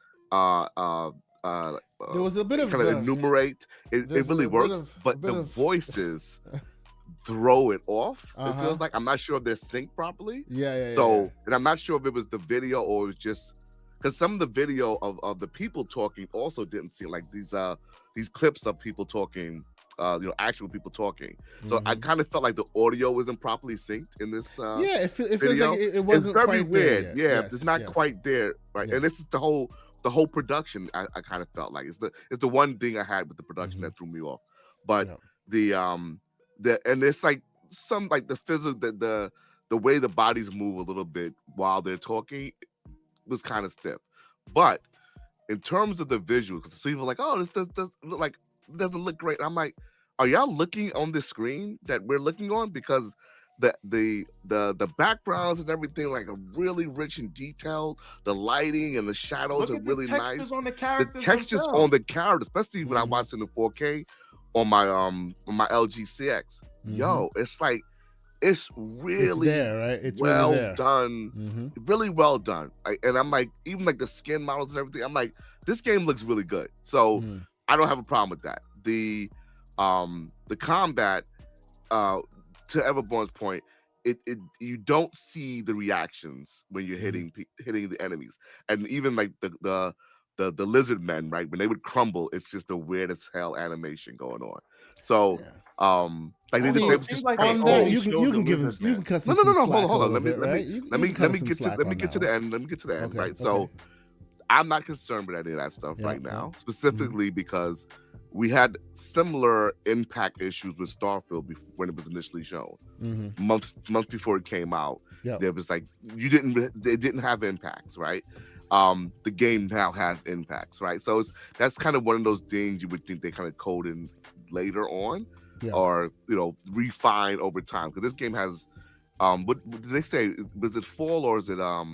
there was a bit of kind of enumerate. It really works, but the voices throw it off. It feels like I'm not sure if they're synced properly. And I'm not sure if it was the video or it was just because some of the video of the people talking also didn't seem like these clips of people talking. Actual people talking. So I kind of felt like the audio wasn't properly synced in this. It feels like it wasn't. It's very quite weird. There it's not quite there, right? And this is the whole production. I kind of felt like it's the one thing I had with the production that threw me off. But and it's like some like the physical the way the bodies move a little bit while they're talking was kind of stiff. But in terms of the visuals, because people are like, oh, this does look like. Doesn't look great. I'm like, are y'all looking on the screen that we're looking on? Because the backgrounds and everything like are really rich and detailed. The lighting and the shadows are really nice. The textures on the characters, especially when I watched in the 4K on my LG CX. Yo, it's like it's really there, right? It's well really done, really well done. And I'm like, even like the skin models and everything. I'm like, this game looks really good. So. I don't have a problem with that. The combat, to Everborn's point, it you don't see the reactions when you're hitting the enemies, and even like the lizard men, right? When they would crumble, it's just the weirdest hell animation going on. So like they just like on that you can give them you can cut some no slack hold on let me get to the end right. So I'm not concerned with any of that stuff right now, specifically because we had similar impact issues with Starfield when it was initially shown. Months before it came out, there was like they didn't have impacts, right? The game now has impacts, right? So that's kind of one of those things you would think they kind of code in later on, or refine over time, because this game has what did they say? Was it fall or is it or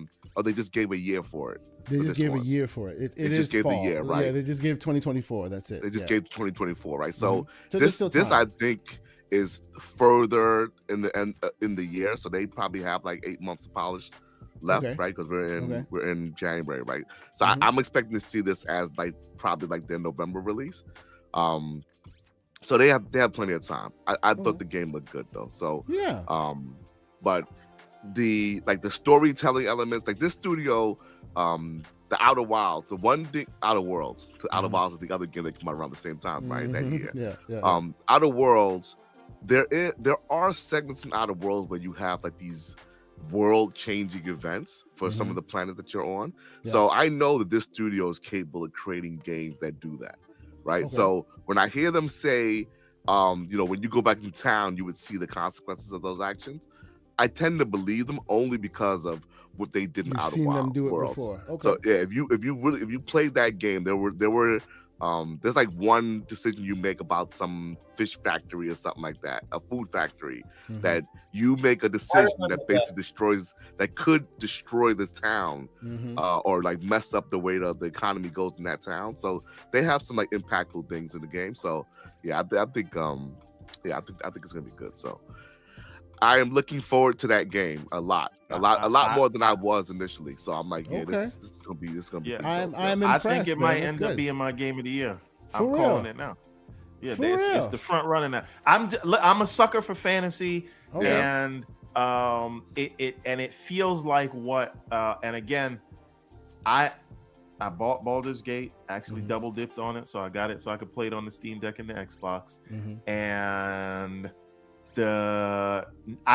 they just gave a year for it? They just gave a year for it. It is gave fall. the year, right? Yeah, they just gave 2024. That's it. They just gave 2024, right? So, so this I think is further in the year. So they probably have like 8 months to polish left, right? Because we're in January, right? So I'm expecting to see this as like probably like their November release. So they have plenty of time. I thought the game looked good though. So but the storytelling elements, like this studio, the Outer Wilds, the one thing, Outer Worlds, Outer Wilds is the other game that came out around the same time, right? That year. Outer Worlds, there are segments in Outer Worlds where you have like these world-changing events for some of the planets that you're on. So I know that this studio is capable of creating games that do that, right? So when I hear them say, when you go back in town, you would see the consequences of those actions, I tend to believe them only because of what they did in Outer Wilds. You've seen them do it before. So yeah, if you played that game, there were there's like one decision you make about some fish factory or something like that, a food factory, that you make a decision that basically could destroy this town, or like mess up the way the economy goes in that town. So they have some like impactful things in the game. So yeah, I think it's gonna be good. So I am looking forward to that game a lot more than I was initially. So I'm like, this is gonna be. Yeah, I'm impressed. I think it might end up being my game of the year. I'm calling it now. Yeah, it's the front running now. I'm a sucker for fantasy, and it feels like what. And again, I bought Baldur's Gate, actually double dipped on it, so I got it so I could play it on the Steam Deck and the Xbox, and. I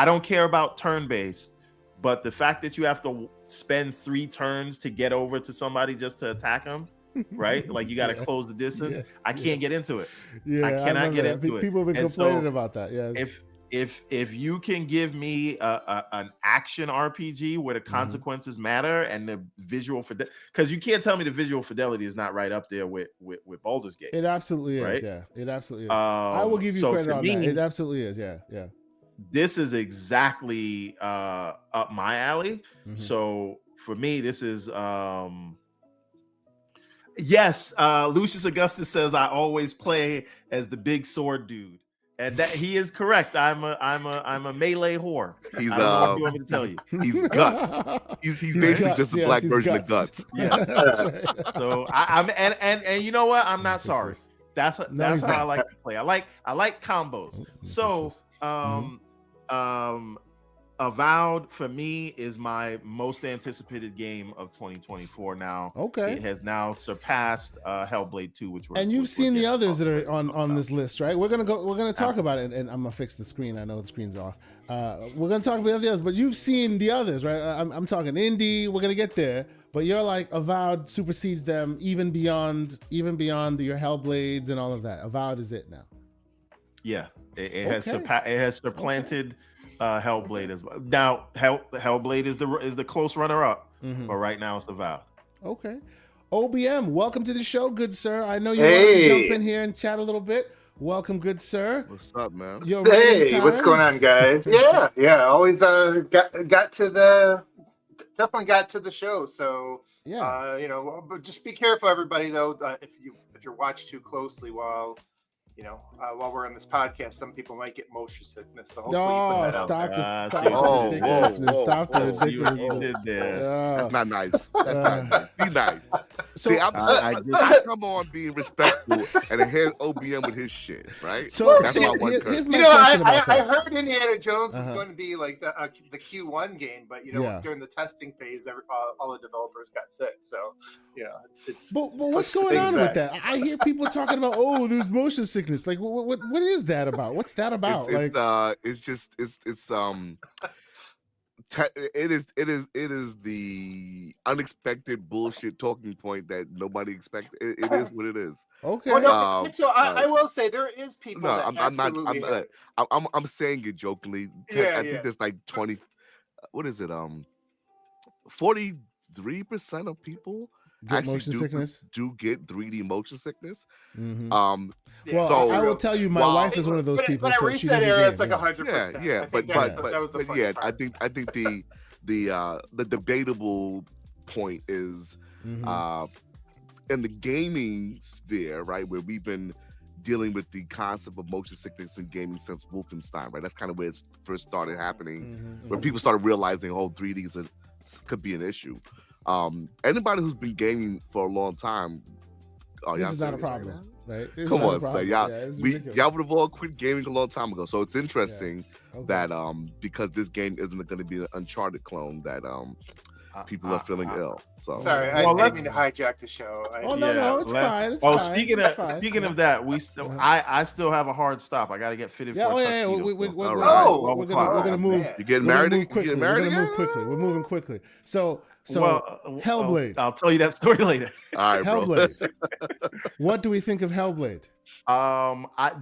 don't care about turn-based, but the fact that you have to spend 3 turns to get over to somebody just to attack them, right? Like you got to close the distance. I can't get into it. I cannot get into it. People have been complaining about that. Yeah. If you can give me an action RPG where the consequences matter and the visual fidelity, because you can't tell me the visual fidelity is not right up there with Baldur's Gate. It absolutely is. Right? Yeah, it absolutely is. I will give you credit on that. It absolutely is. Yeah. This is exactly up my alley. So for me, this is yes. Lucius Augustus says I always play as the big sword dude. And that he is correct. I'm a melee whore. He's I don't know what you want me to tell you. He's guts. He's basically guts, just a yes, black he's version guts. of guts. Yes. That's right. So I'm and you know what? I'm not sorry. That's how I like to play. I like combos. So Avowed for me is my most anticipated game of 2024 now. Okay. It has now surpassed Hellblade 2, which and you've seen the others that are on this list, right? We're gonna talk about it, and I'm gonna fix the screen. I know the screen's off. We're gonna talk about the others, but you've seen the others, right? I'm talking indie. We're gonna get there, but you're like Avowed supersedes them even beyond your Hellblades and all of that. Avowed is it now. Yeah, it has supplanted Hellblade as well. Now Hellblade is the close runner up, but right now it's Avowed. Okay. OBM, welcome to the show, good sir. I know you wanted to jump in here and chat a little bit. Welcome, good sir. What's up, man? Hey, what's going on, guys? Yeah. Always definitely got to the show. So but just be careful, everybody. Though, if you're watched too closely while we're on this podcast, some people might get motion sickness. So hopefully stop the ridiculousness. That's not nice. That's not nice. Be nice. So I come on being respectful, and then here's OBM with his shit, right? So that's my one question. I heard Indiana Jones is going to be like the Q1 game, but during the testing phase, all the developers got sick. So it's. But what's going on with that? I hear people talking about there's motion sickness. Like what is that about? What's that about? It is the unexpected bullshit talking point that nobody expected. It is what it is. Okay. Well, I will say there is people. I'm saying it jokingly. I think there's like 20. What is it? 43% of people get motion sickness. Do get 3D motion sickness. Mm-hmm. So I will tell you, my wife is one of those people. But so at reset era, it's like 100%. Yeah. But that was the funny part. I think the debatable point is in the gaming sphere, right, where we've been dealing with the concept of motion sickness in gaming since Wolfenstein, right? That's kind of where it first started happening, when people started realizing 3D could be an issue. Anybody who's been gaming for a long time, this is not a problem, right? Come on, so y'all would have all quit gaming a long time ago. So it's interesting that because this game isn't going to be an Uncharted clone, that people are feeling ill. So sorry, I didn't mean to hijack the show. No, it's fine. It's fine. Speaking of that, we still I still have a hard stop. I got to get fitted for a tuxedo. We're gonna move. You getting married? We're gonna move quickly. We're moving quickly. So Hellblade. I'll tell you that story later. All right, Hellblade. What do we think of Hellblade?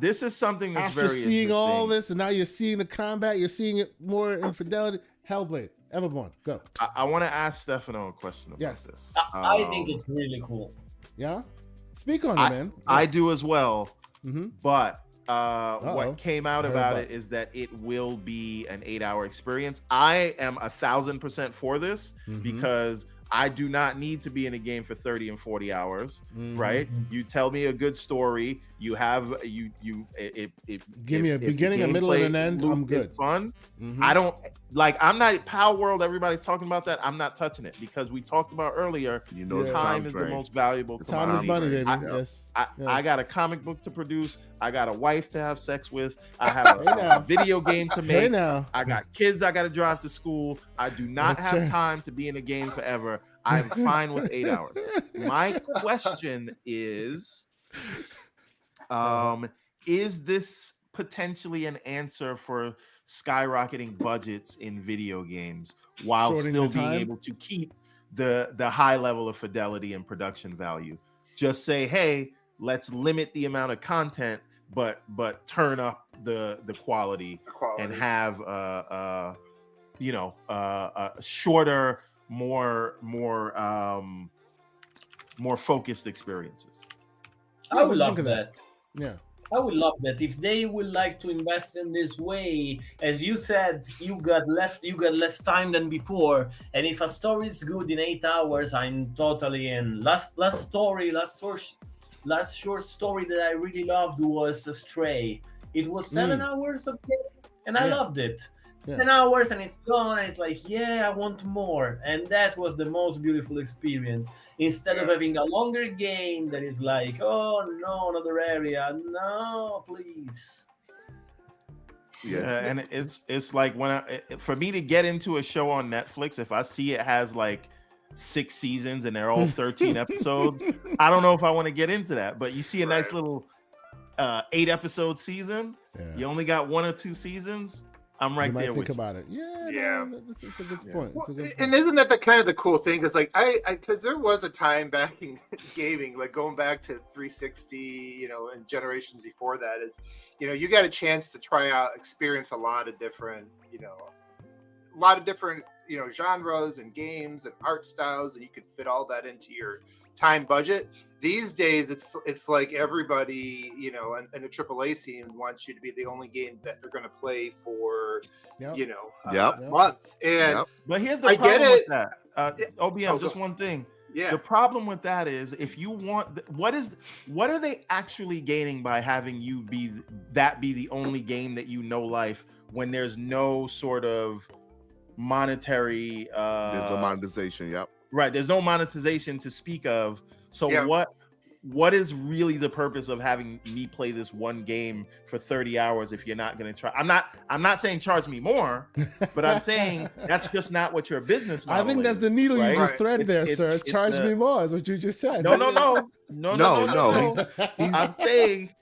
This is something that's after very seeing all this, and now you're seeing the combat, you're seeing it more in fidelity. Hellblade, Everborn, go. I want to ask Stefano a question about this. I think it's really cool. Yeah, speak on it, man. I do as well. But Uh-oh. What came out about it is that it will be an 8-hour experience. I am 1,000% for this because I do not need to be in a game for 30 and 40 hours, right? You tell me a good story. You have give me a beginning, a middle, and an end. I'm good. It's fun. I don't like. I'm not Power World. Everybody's talking about that. I'm not touching it because we talked about earlier. Time is the most valuable. Time is money, baby. I got a comic book to produce. I got a wife to have sex with. I have a video game to make. I got kids I got to drive to school. I do not have time to be in a game forever. I'm fine with 8 hours. My question is this potentially an answer for skyrocketing budgets in video games while still being able to keep the high level of fidelity and production value? Just say, hey, let's limit the amount of content, but turn up the quality and have a shorter, more focused experiences. I would love that. Yeah. I would love that if they would like to invest in this way. As you said, you got less time than before, and if a story is good in 8 hours, I'm totally in. Last short story that I really loved was Stray, It was 7 hours of game, and I loved it. Yeah. 10 hours and it's gone, and it's like, yeah, I want more. And that was the most beautiful experience. Instead of having a longer game that is like, oh no, another area, no, please. Yeah, and it's like for me to get into a show on Netflix, if I see it has like 6 seasons and they're all 13 episodes, I don't know if I want to get into that. But you see a nice little 8-episode season, you only got 1 or 2 seasons, I'm right there with you. Think about it. Yeah. No, it's a good point. Well, it's a good point. And isn't that the kind of the cool thing? Because like because there was a time back in gaming, like going back to 360, and generations before that, is you got a chance to try out, experience a lot of different, genres and games and art styles, and you could fit all that into your time budget. These days, it's like everybody, in the AAA scene wants you to be the only game that they're going to play for, months. And but here's the problem with that. OBM, just one thing. Yeah. The problem with that is, if you want, what are they actually gaining by having you be the only game that life, when there's no sort of monetary there's no monetization. Right, there's no monetization to speak of. So what is really the purpose of having me play this one game for 30 hours if you're not going to try? I'm not saying charge me more, but I'm saying that's just not what your business model I think that's the needle you just thread there, sir. Charge me more is what you just said. No. I'm saying,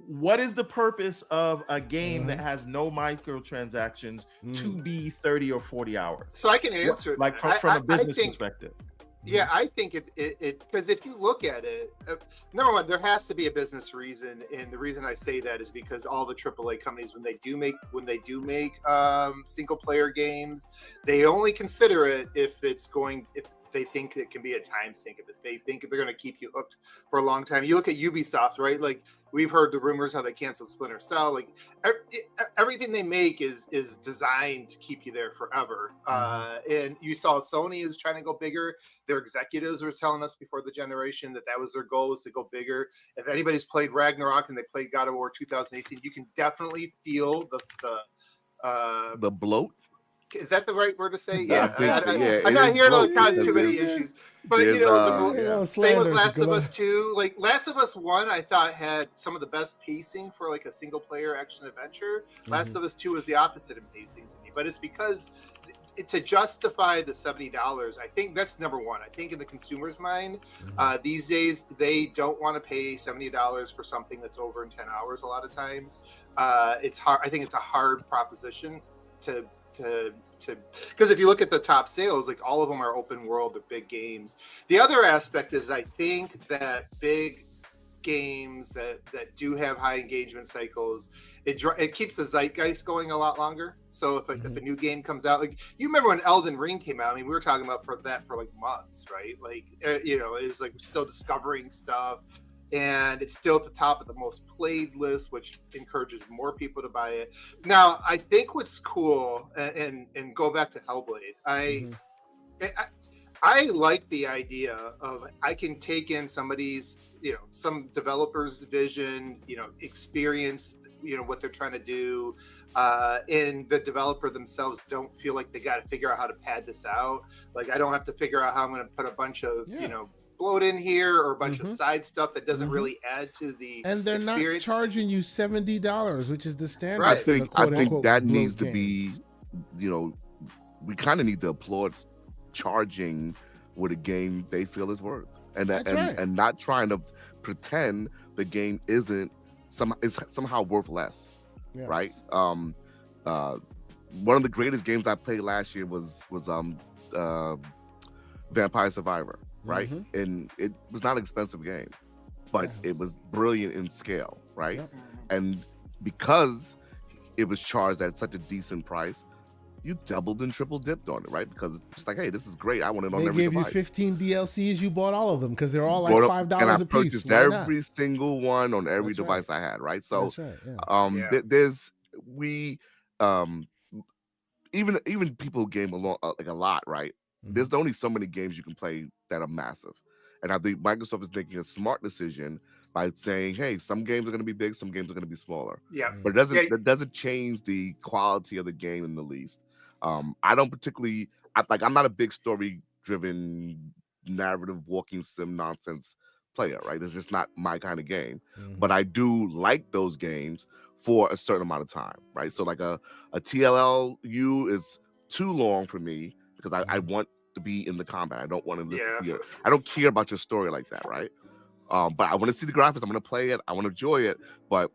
what is the purpose of a game that has no microtransactions to be 30 or 40 hours? So I can answer it, like from a business perspective. Yeah, I think it because if you look at it, number one, there has to be a business reason, and the reason I say that is because all the AAA companies, when they do make single player games, they only consider it if they think it can be a time sink, if they think they're going to keep you hooked for a long time. You look at Ubisoft, right? Like, we've heard the rumors how they canceled Splinter Cell. Like, everything they make is designed to keep you there forever. And you saw Sony is trying to go bigger. Their executives were telling us before the generation that was their goal, was to go bigger. If anybody's played Ragnarok and they played God of War 2018, you can definitely feel the bloat. Is that the right word to say? Yeah. I'm not here to cause too many issues. But, same with Last of Us 2. Like, Last of Us 1, I thought had some of the best pacing for, like, a single-player action-adventure. Last of Us 2 was the opposite in pacing to me. But it's because, to justify the $70, I think that's number one. I think in the consumer's mind, these days, they don't want to pay $70 for something that's over in 10 hours a lot of times. It's hard. I think it's a hard proposition to because if you look at the top sales, like, all of them are open world, they're big games. The other aspect is, I think that big games that do have high engagement cycles, it keeps the zeitgeist going a lot longer. So if a new game comes out, like, you remember when Elden Ring came out, I mean, we were talking about for like months, right? Like, it was like still discovering stuff. And it's still at the top of the most played list, which encourages more people to buy it. Now, I think what's cool, and go back to Hellblade, I like the idea of, I can take in somebody's, some developer's vision, experience, what they're trying to do, and the developer themselves don't feel like they got to figure out how to pad this out. Like, I don't have to figure out how I'm going to put a bunch of, bloat in here or a bunch of side stuff that doesn't really add to the and they're experience. Not charging you $70, which is the standard. I think that needs to be, we kind of need to applaud charging what a game they feel is worth, and and not trying to pretend the game is somehow worth less, right? One of the greatest games I played last year was Vampire Survivor. Right, and it was not an expensive game, but it was brilliant in scale, right? And because it was charged at such a decent price, you doubled and triple dipped on it, right? Because it's like, hey, this is great. I want it on every device. They gave you 15 DLCs. You bought all of them because they're all like $5 a piece. And I purchased every single one on every device I had, right? So, even people who game like a lot, right? There's only so many games you can play that are massive. And I think Microsoft is making a smart decision by saying, hey, some games are going to be big, some games are going to be smaller. Yeah. But it doesn't change the quality of the game in the least. I don't particularly I'm not a big story driven narrative walking sim nonsense player, right? It's just not my kind of game. But I do like those games for a certain amount of time, right? So like a TLLU is too long for me because I want to be in the combat. I don't want to listen to you. I don't care about your story like that, right? But I want to see the graphics. I'm going to play it. I want to enjoy it. But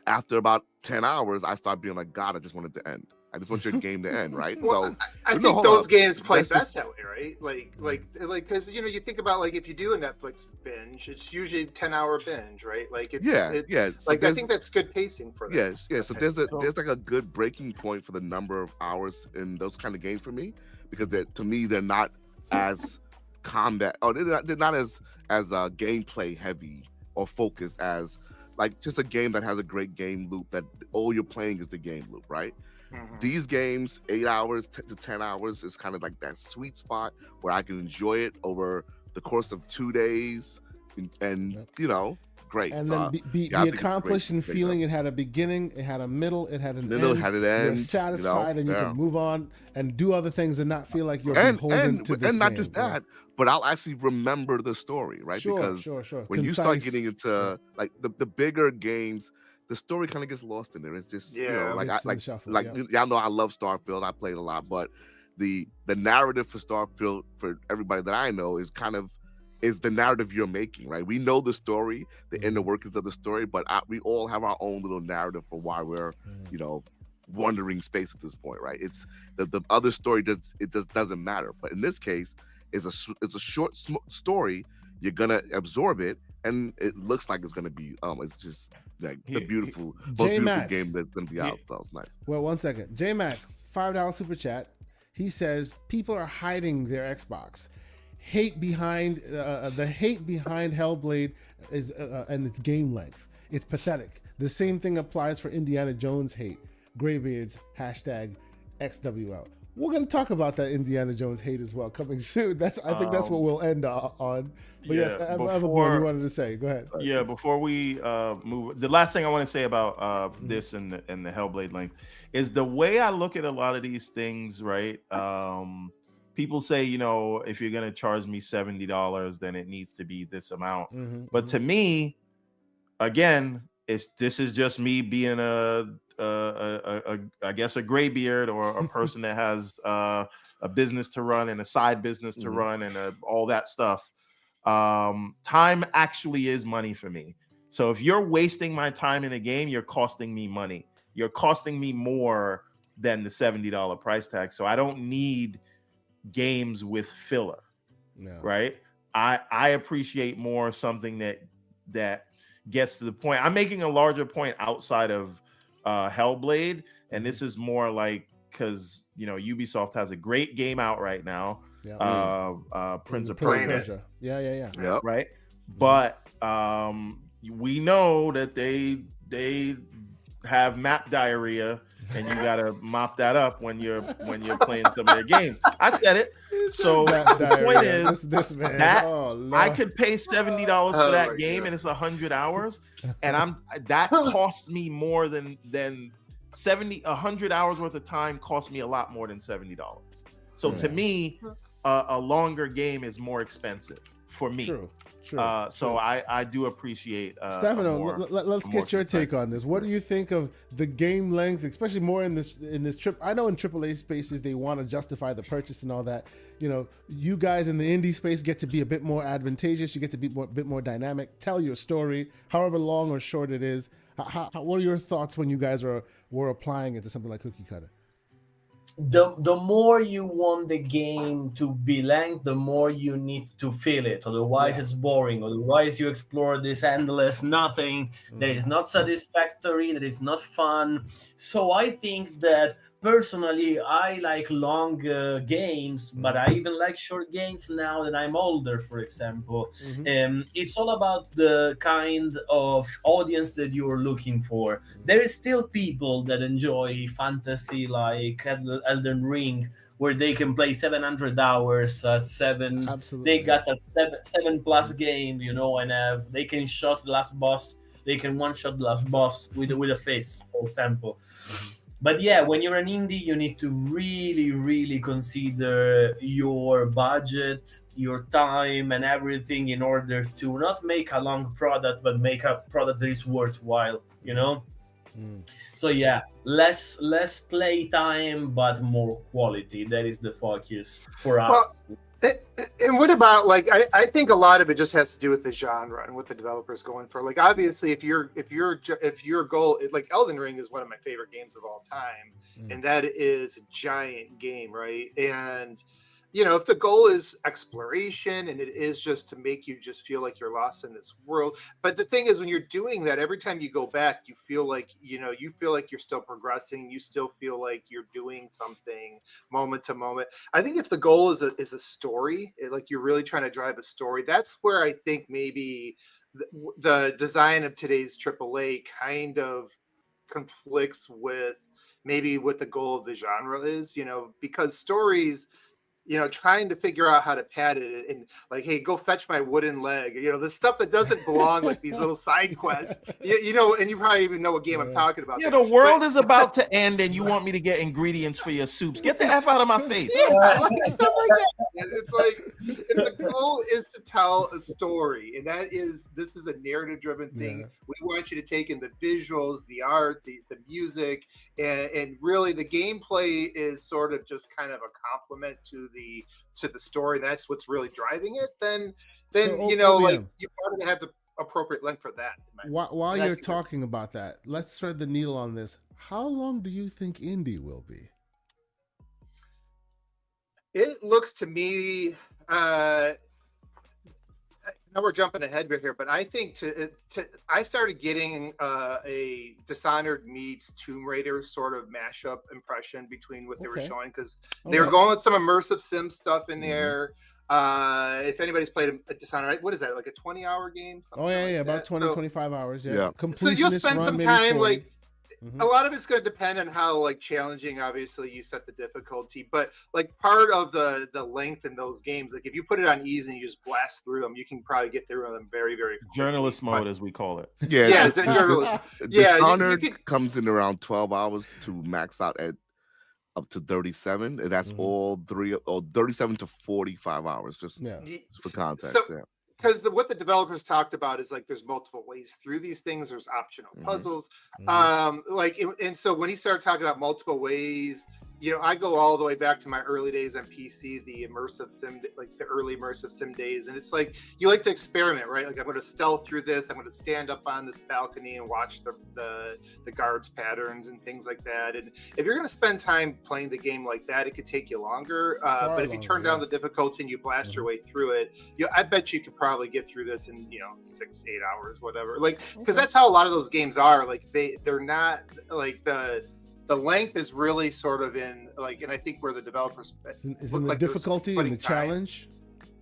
after about 10 hours, I start being like, God, I just want it to end. I just want your game to end, right? Well, So I think those games play best that way, right? Like, because you think about like if you do a Netflix binge, it's usually 10-hour binge, right? Like, it's So like I think that's good pacing for that. Yeah. So there's like a good breaking point for the number of hours in those kind of games for me, because to me they're not as combat. Oh, they're not as gameplay heavy or focused as like just a game that has a great game loop that all you're playing is the game loop, right? These games, 8 hours to 10 hours is kind of like that sweet spot where I can enjoy it over the course of 2 days and great. And so, then be accomplished in feeling it had a beginning, it had a middle, it had an end. You're satisfied and you can move on and do other things and not feel like you're beholden to this and not game. just that, but I'll actually remember the story, right? Because when you start getting into like the bigger games, the story kind of gets lost in there. It's just y'all know I love Starfield. I played a lot, but the narrative for Starfield for everybody that I know is the narrative you're making, right? We know the story, the inner workings of the story, but we all have our own little narrative for why we're wandering space at this point, right? It's the other story doesn't matter, but in this case, it's a short story. You're gonna absorb it, and it looks like it's gonna be it's just like the most beautiful game that's gonna be out. So it's nice. Well, 1 second, J Mac, $5 super chat. He says people are hiding their Xbox. Hate behind Hellblade is and its game length. It's pathetic. The same thing applies for Indiana Jones hate. Graybeards #XWL. We're gonna talk about that Indiana Jones hate as well coming soon. I think that's what we'll end on. But yes, I have a point you wanted to say. Go ahead. Yeah, before we move, the last thing I want to say about this and the Hellblade length is the way I look at a lot of these things, right? People say, if you're gonna charge me $70, then it needs to be this amount. But to me, again, this is just me being I guess a graybeard or a person that has a business to run and a side business to run and all that stuff. Time actually is money for me. So if you're wasting my time in a game, you're costing me money. You're costing me more than the $70 price tag. So I don't need games with filler, right? I appreciate more something that gets to the point. I'm making a larger point outside of Hellblade, and this is more like because Ubisoft has a great game out right now, Prince of Persia. Yeah. Right, but we know that they have map diarrhea, and you gotta mop that up when you're playing some of their games. I said it. So the point is this man, that I could pay $70 for that game, and it's 100 hours, and that costs me more than 100 hours worth of time costs me a lot more than $70. So to me, a longer game is more expensive for me. True. So I do appreciate Stefano. Let's get your take on this. What do you think of the game length, especially more in this trip? I know in AAA spaces they want to justify the purchase and all that. You guys in the indie space get to be a bit more advantageous. You get to be a bit more dynamic. Tell your story, however long or short it is. What are your thoughts when you guys were applying it to something like Cookie Cutter? The more you want the game to be length, the more you need to feel it. Otherwise, it's boring. Otherwise, you explore this endless nothing that is not satisfactory, that is not fun. So I think that personally, I like long games, but I even like short games now that I'm older, for example. It's all about the kind of audience that you're looking for. There is still people that enjoy fantasy like Elden Ring where they can play 700 hours at 7. Absolutely. They got that 7+ game, and they can shot the last boss. They can one-shot the last boss with a face, for example. But yeah, when you're an indie, you need to really, really consider your budget, your time, and everything in order to not make a long product, but make a product that is worthwhile, So yeah, less play time, but more quality. That is the focus for us. And what about, like, I think a lot of it just has to do with the genre and what the developer's going for. Like, obviously, if your goal, like, Elden Ring is one of my favorite games of all time, and that is a giant game, right? And if the goal is exploration and it is just to make you just feel like you're lost in this world. But the thing is, when you're doing that, every time you go back, you feel like, you're still progressing. You still feel like you're doing something moment to moment. I think if the goal is a story, like you're really trying to drive a story, that's where I think maybe the design of today's AAA kind of conflicts with maybe what the goal of the genre is, because stories, trying to figure out how to pad it and like, hey, go fetch my wooden leg, the stuff that doesn't belong, like these little side quests, and you probably even know what game I'm talking about. Yeah, the world is about to end and you want me to get ingredients for your soups. Get the F out of my face. Stuff like that. And it's like, if the goal is to tell a story, and this is a narrative driven thing, we want you to take in the visuals, the art, the music, and really the gameplay is sort of just kind of a complement to the story. That's what's really driving it. Then you want to have the appropriate length for that. While you're talking about that, let's thread the needle on this. How long do you think indie will be? It looks to me, now we're jumping ahead here, but I think I started getting a Dishonored meets Tomb Raider sort of mashup impression between what they were showing, because they were going with some immersive sim stuff in there. If anybody's played a Dishonored, what is that, like a 20-hour game? About 20, 25 hours. Yeah. So you'll spend some time, like, a lot of it's going to depend on how, like, challenging, obviously, you set the difficulty. But, like, part of the length in those games, like, if you put it on easy and you just blast through them, you can probably get through them very, very quickly. Journalist mode, as we call it. Yeah, the journalist. Dishonored comes in around 12 hours to max out at up to 37, and that's all 37 to 45 hours, just for context. Because what the developers talked about is, like, there's multiple ways through these things. There's optional puzzles. And so when he started talking about multiple ways, I go all the way back to my early days on PC, the immersive sim, like the early immersive sim days. And it's like, you like to experiment, right? Like, I'm going to stealth through this. I'm going to stand up on this balcony and watch the guards' patterns and things like that. And if you're going to spend time playing the game like that, it could take you longer. But if you turn down the difficulty and you blast your way through it, I bet you could probably get through this in 6-8 hours, whatever. Like, because that's how a lot of those games are. Like, they're not like the length is really sort of in, like, and I think where the developers is in the difficulty and the challenge.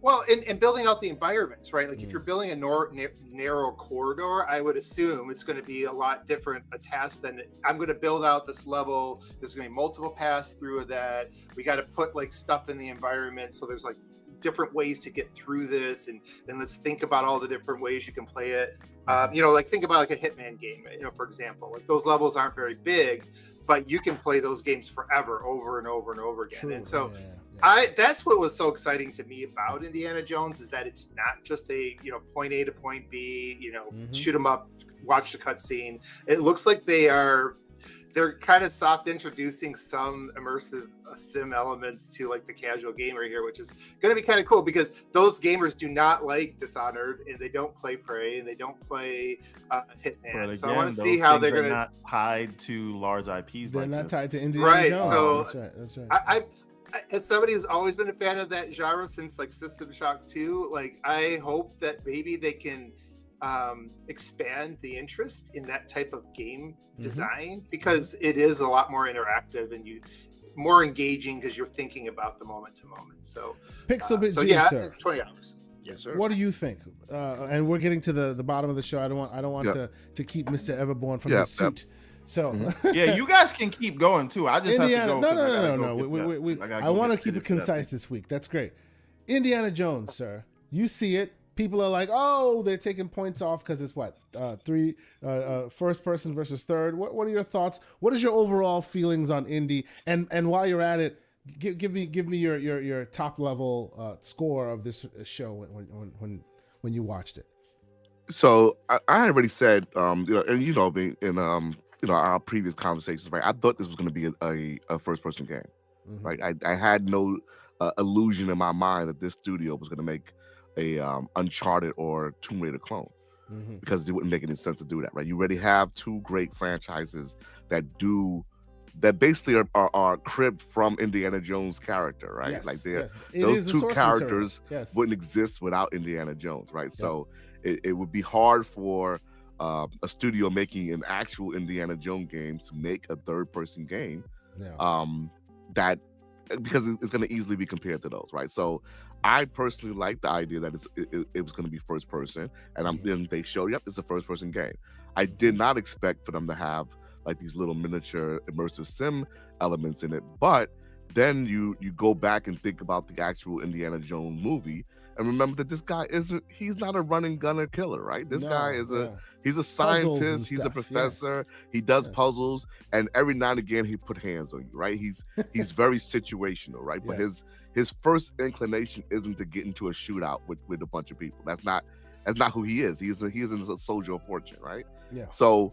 Well, in building out the environments, right? Like, if you're building a narrow corridor, I would assume it's going to be a lot different a task than I'm going to build out this level. There's going to be multiple paths through that. We got to put, like, stuff in the environment, so there's, like, different ways to get through this, and let's think about all the different ways you can play it. Like, think about, like, a Hitman game, for example. Like, those levels aren't very big, but you can play those games forever, over and over and over again. True. And so that's what was so exciting to me about Indiana Jones, is that it's not just a, point A to point B, shoot them up, watch the cutscene. It looks like they're kind of soft introducing some immersive sim elements to, like, the casual gamer here, which is going to be kind of cool, because those gamers do not like Dishonored, and they don't play Prey, and they don't play Hitman. Again, so I want to see how they're going to not tied to large IPs. They're like not this. Tied to Indiana Jones. So that's right. I as somebody who's always been a fan of that genre since, like, System Shock 2, like, I hope that maybe they can expand the interest in that type of game design, because it is a lot more interactive and more engaging, because you're thinking about the moment to moment. So Pixelbit G, sir. 20 hours. Yes, sir. What do you think? And we're getting to the bottom of the show. I don't want to keep Mr. Everborn from his suit. So yeah, you guys can keep going too. I just Indiana, have to go. No. I want to keep it concise this week. That's great. Indiana Jones, sir. You see it. People are like, oh, they're taking points off because it's what first person versus third. What are your thoughts? What is your overall feelings on Indy? And while you're at it, give me your top level score of this show when you watched it. So I had already said, and in our previous conversations, right? I thought this was going to be a first person game, right? I had no illusion in my mind that this studio was going to make a Uncharted or Tomb Raider clone, because it wouldn't make any sense to do that, right? You already have two great franchises that basically are cribbed from Indiana Jones' character, right? Yes, like yes. Those two characters wouldn't exist without Indiana Jones, right? Yep. So it would be hard for a studio making an actual Indiana Jones game to make a third-person game, because it's going to easily be compared to those, right? So I personally like the idea that it was going to be first person, and then they showed, it's a first person game. I did not expect for them to have like these little miniature immersive sim elements in it, but then you go back and think about the actual Indiana Jones movie and remember that this guy he's not a running gunner killer, right? This guy is he's a scientist, he's a professor, he does puzzles, and every now and again he put hands on you, right? He's very situational, right? But his first inclination isn't to get into a shootout with a bunch of people. That's not who he is. He is a soldier of fortune, right? Yeah. So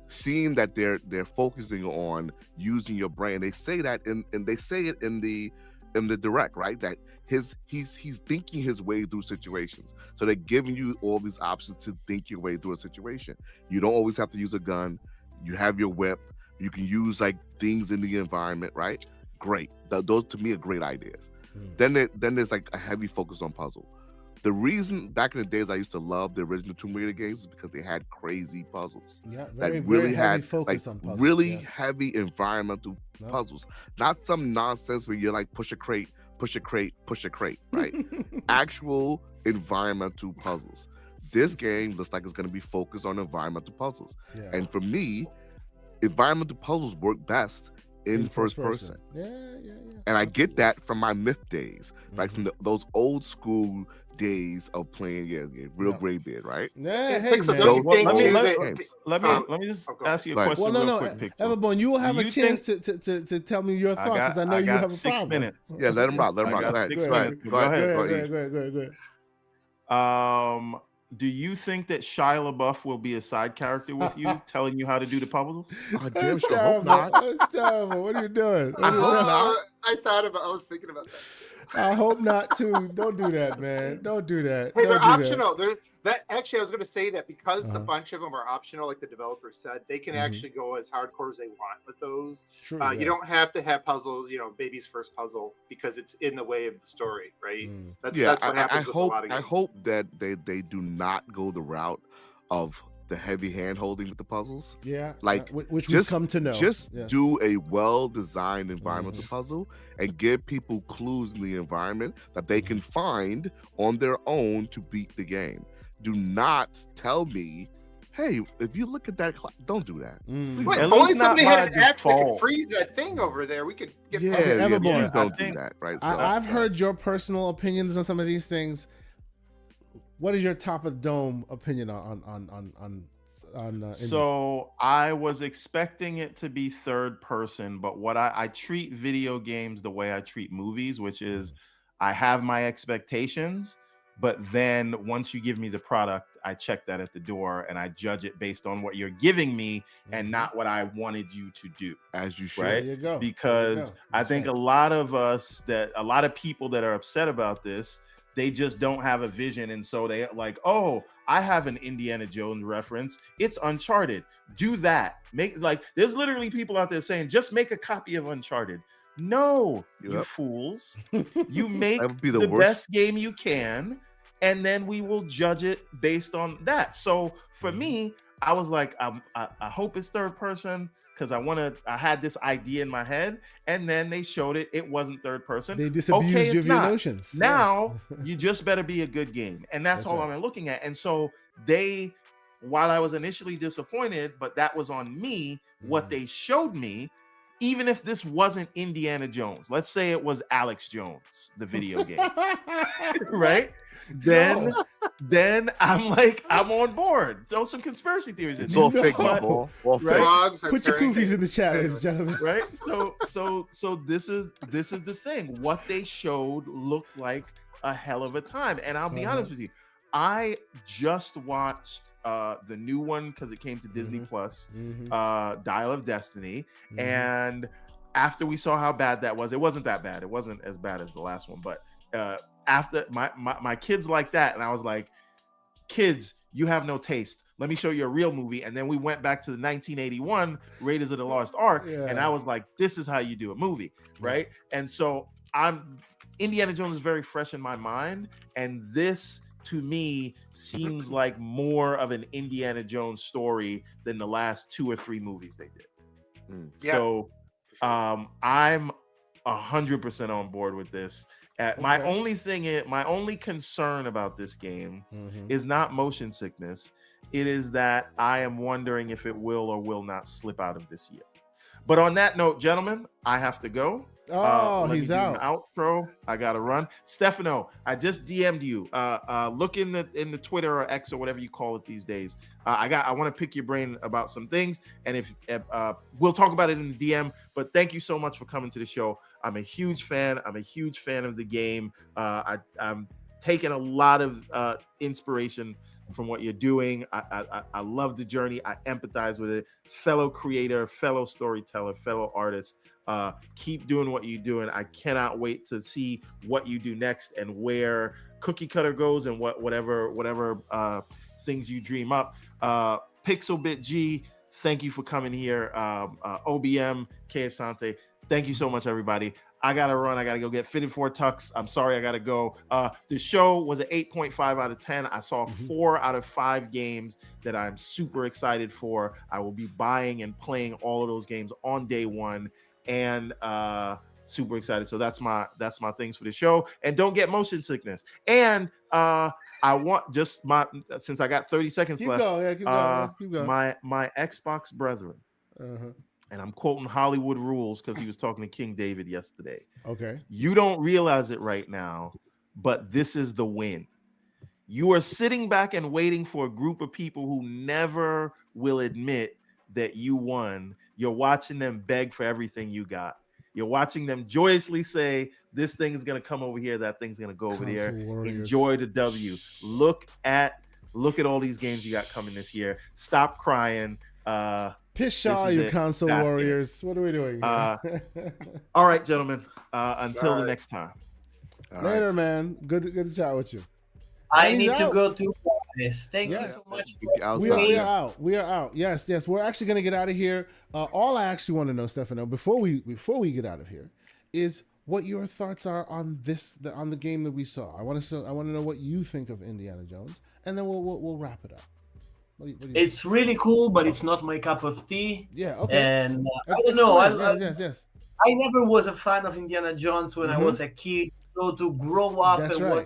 seeing that they're focusing on using your brain, they say that and they say it in the direct, right? That he's thinking his way through situations. So they're giving you all these options to think your way through a situation. You don't always have to use a gun. You have your whip. You can use like things in the environment, right? Great. Those to me are great ideas. Then there's like a heavy focus on puzzle. The reason back in the days I used to love the original Tomb Raider games is because they had crazy puzzles. Yeah, very had focus on puzzles, really heavy environmental puzzles. Not some nonsense where you're like push a crate, right? Actual environmental puzzles. This game looks like it's going to be focused on environmental puzzles. Yeah. And for me, environmental puzzles work best in first person. Yeah. And I get that from my Myth days, right? From those old school days of playing real Greybeard, right? Yeah, hey, let me just ask you a question real quick, Pixel. Everbone, you will have a chance to tell me your thoughts, because I know you have a 6 problem. minutes. Yeah, let him rock. Go ahead. Do you think that Shia LaBeouf will be a side character with you, telling you how to do the puzzles? That's terrible. That's terrible. What are you doing? I was thinking about that. I hope not too. Don't do that, man. Don't do that. Hey, they're optional. Actually, I was going to say that because a bunch of them are optional, like the developer said, they can actually go as hardcore as they want with those. True, you don't have to have puzzles, baby's first puzzle, because it's in the way of the story, right? That's what happens with a lot of games. I hope that they do not go the route of the heavy hand holding with the puzzles. Yeah. Like which we've come to know. Just do a well-designed environmental puzzle and give people clues in the environment that they can find on their own to beat the game. Do not tell me, hey, if you look at that, don't do that. Wait, if only somebody had an axe that could freeze that thing over there, we could get please don't do that, right? So, I've heard your personal opinions on some of these things. What is your top of the dome opinion on So I was expecting it to be third person, but what I treat video games the way I treat movies, which is I have my expectations, but then once you give me the product, I check that at the door and I judge it based on what you're giving me and not what I wanted you to do. As you should. Right? There you go. Because I think a lot of people that are upset about this, they just don't have a vision, and so they like, oh, I have an Indiana Jones reference. It's Uncharted. Do that. There's literally people out there saying, just make a copy of Uncharted. No, you fools. You make the best game you can, and then we will judge it based on that. So for me, I was like, I hope it's third person, because I had this idea in my head, and then they showed it. It wasn't third person. They disabused you of your notions. Now you just better be a good game, and that's all I'm looking at. And so they while I was initially disappointed, but that was on me, what they showed me, even if this wasn't Indiana Jones, let's say it was Alex Jones, the video game, right? Then I'm like, I'm on board. Throw some conspiracy theories in. It's all fake, all right? Frogs are Put your turning goofies in the chat, ladies and gentlemen. Right? So this is the thing. What they showed looked like a hell of a time. And I'll be honest with you, I just watched the new one because it came to Disney Plus, Dial of Destiny. And after we saw how bad that was, it wasn't that bad. It wasn't as bad as the last one, but after my kids like that, and I was like, kids, you have no taste. Let me show you a real movie. And then we went back to the 1981 Raiders of the Lost Ark, and I was like, this is how you do a movie, right? And so Indiana Jones is very fresh in my mind, and this to me seems like more of an Indiana Jones story than the last 2 or 3 movies they did. So I'm 100% on board with this. My only concern about this game is not motion sickness. It is that I am wondering if it will or will not slip out of this year. But on that note, gentlemen, I have to go. He's out. Outro. I gotta run. Stefano, I just DM'd you. Look in the Twitter or X or whatever you call it these days. I want to pick your brain about some things, and if we'll talk about it in the DM. But thank you so much for coming to the show. I'm a huge fan. I'm a huge fan of the game. I'm taking a lot of inspiration from what you're doing. I love the journey. I empathize with it. Fellow creator, fellow storyteller, fellow artist. Keep doing what you're doing. I cannot wait to see what you do next and where Cookie Cutter goes and whatever things you dream up. Pixelbit G, thank you for coming here. OBM, K Asante, thank you so much, everybody. I gotta run. I gotta go get fitted for Tux. I'm sorry, I gotta go. The show was an 8.5 out of 10. I saw 4 out of 5 games that I'm super excited for. I will be buying and playing all of those games on day one, and super excited. So that's my things for the show. And don't get motion sickness. And I want since I got 30 seconds left. Keep going. My Xbox brethren. And I'm quoting Hollywood Rules because he was talking to King David yesterday. Okay. You don't realize it right now, but this is the win. You are sitting back and waiting for a group of people who never will admit that you won. You're watching them beg for everything you got. You're watching them joyously say, this thing is going to come over here, that thing's going to go over there. Warriors. Enjoy the W. Look at all these games you got coming this year. Stop crying. Piss all you console warriors. What are we doing here? All right, gentlemen. Until the next time. Later, man. Good to chat with you. I need to go to this. Thank you so much. We are out. We are out. Yes. We're actually going to get out of here. All I actually want to know, Stefano, before we get out of here, is what your thoughts are on on the game that we saw. I want to know what you think of Indiana Jones, and then we'll wrap it up. What do you it's think? Really cool, but it's not my cup of tea. Yeah, okay. And I don't know. Yes. I never was a fan of Indiana Jones when I was a kid. So to grow up watch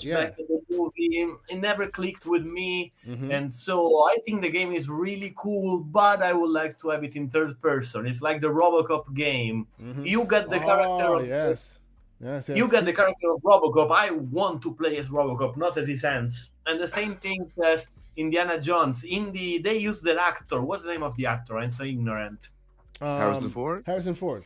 back the movie, it never clicked with me. And so I think the game is really cool, but I would like to have it in third person. It's like the RoboCop game. You got the character of you got the character of RoboCop. I want to play as RoboCop, not as his hands. And the same thing as Indiana Jones. They use the actor. What's the name of the actor? I'm so ignorant. Harrison Ford. Ford.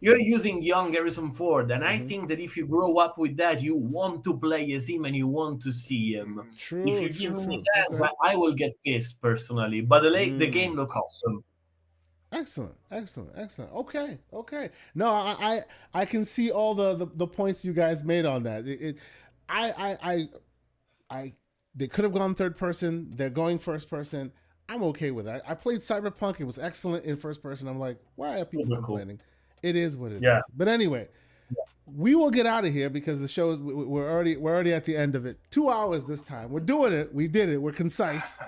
You're using young Harrison Ford, and I think that if you grow up with that, you want to play as him and you want to see him. True. If you give me that, I will get pissed personally. But the game looks awesome. Excellent. Okay. No, I can see all the points you guys made on that. They could have gone third person. They're going first person. I'm okay with that. I played Cyberpunk. It was excellent in first person. I'm like, why are people complaining? Cool. It is what it is. But anyway, we will get out of here because the show is we're already at the end of it. 2 hours this time. We're doing it. We did it. We're concise.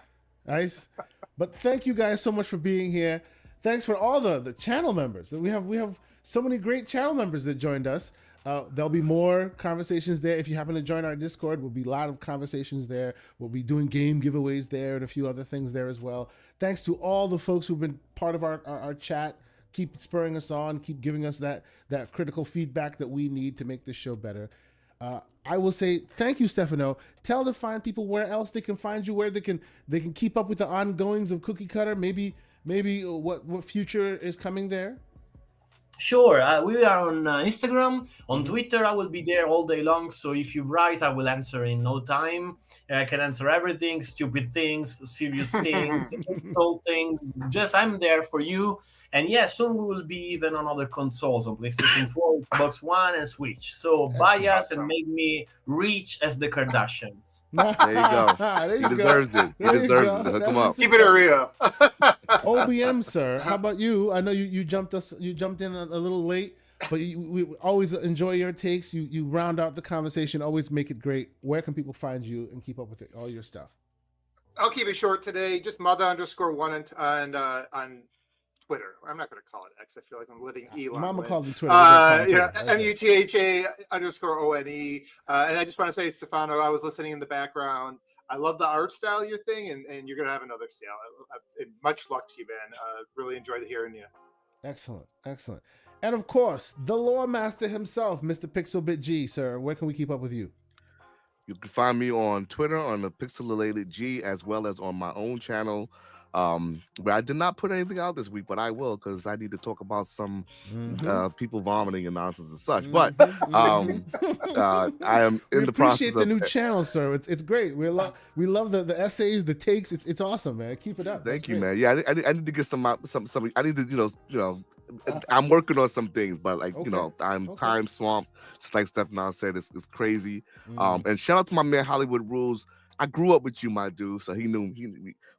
Nice. But thank you guys so much for being here. Thanks for all the channel members. We have so many great channel members that joined us. There'll be more conversations there. If you happen to join our Discord, we'll be a lot of conversations there. We'll be doing game giveaways there and a few other things there as well. Thanks to all the folks who've been part of our chat. Keep spurring us on. Keep giving us that critical feedback that we need to make this show better. I will say thank you, Stefano. Tell the fine people where else they can find you, where they can keep up with the ongoings of Cookie Cutter. Maybe what future is coming there. Sure, we are on Instagram, on Twitter. I will be there all day long. So if you write, I will answer in no time. I can answer everything, stupid things, serious things, insulting. Just I'm there for you. And yeah, soon we will be even on other consoles, on PlayStation 4, Xbox One, and Switch. So buy us and make me rich as the Kardashians. There you go. He deserves it. He deserves it. Hook him up. Keep it real. OBM, sir. How about you? I know you jumped in a little late, but we always enjoy your takes. You round out the conversation. Always make it great. Where can people find you and keep up with all your stuff? I'll keep it short today. Just mother_1 on Twitter. I'm not going to call it X. I feel like I'm living Elon. Mama called him Twitter. MUTHA_ONE. And I just want to say, Stefano, I was listening in the background. I love the art style of your thing, and you're going to have another sale. Much luck to you, man. Really enjoyed hearing you. Excellent. And of course, the lore master himself, Mr. Pixelbit G, sir. Where can we keep up with you? You can find me on Twitter on the Pixelated G, as well as on my own channel. Where I did not put anything out this week, but I will, because I need to talk about some people vomiting and nonsense and such. But I am in the process. We appreciate the new channel, sir. It's great. We love the essays, the takes. It's awesome, man. Keep it up. Thank you, man. Yeah, I need to get some. I need to I'm working on some things, but I'm time swamped. Just like Stefano said, it's crazy. And shout out to my man Hollywood Rules. I grew up with you, my dude, so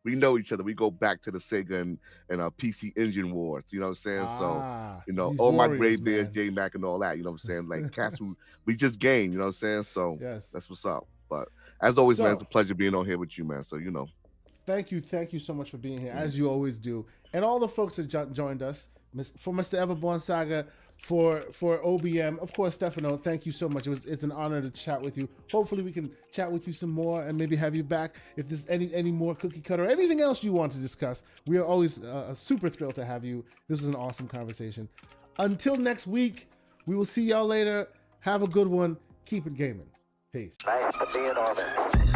we know each other. We go back to the Sega and PC Engine Wars, you know what I'm saying? So, all my gray bears, J Mac and all that, you know what I'm saying? Like cats who we just game, you know what I'm saying? So that's what's up. But as always, man, it's a pleasure being on here with you, man. So Thank you so much for being here, as you always do. And all the folks that joined us, for Mr. Everborn Saga, for OBM, of course, Stefano, thank you so much. It's an honor to chat with you. Hopefully we can chat with you some more and maybe have you back if there's any more Cookie Cutter or anything else you want to discuss. We are always super thrilled to have you. This was an awesome conversation. Until next week, we will see y'all later. Have a good one. Keep it gaming. Peace. Nice to be in orbit.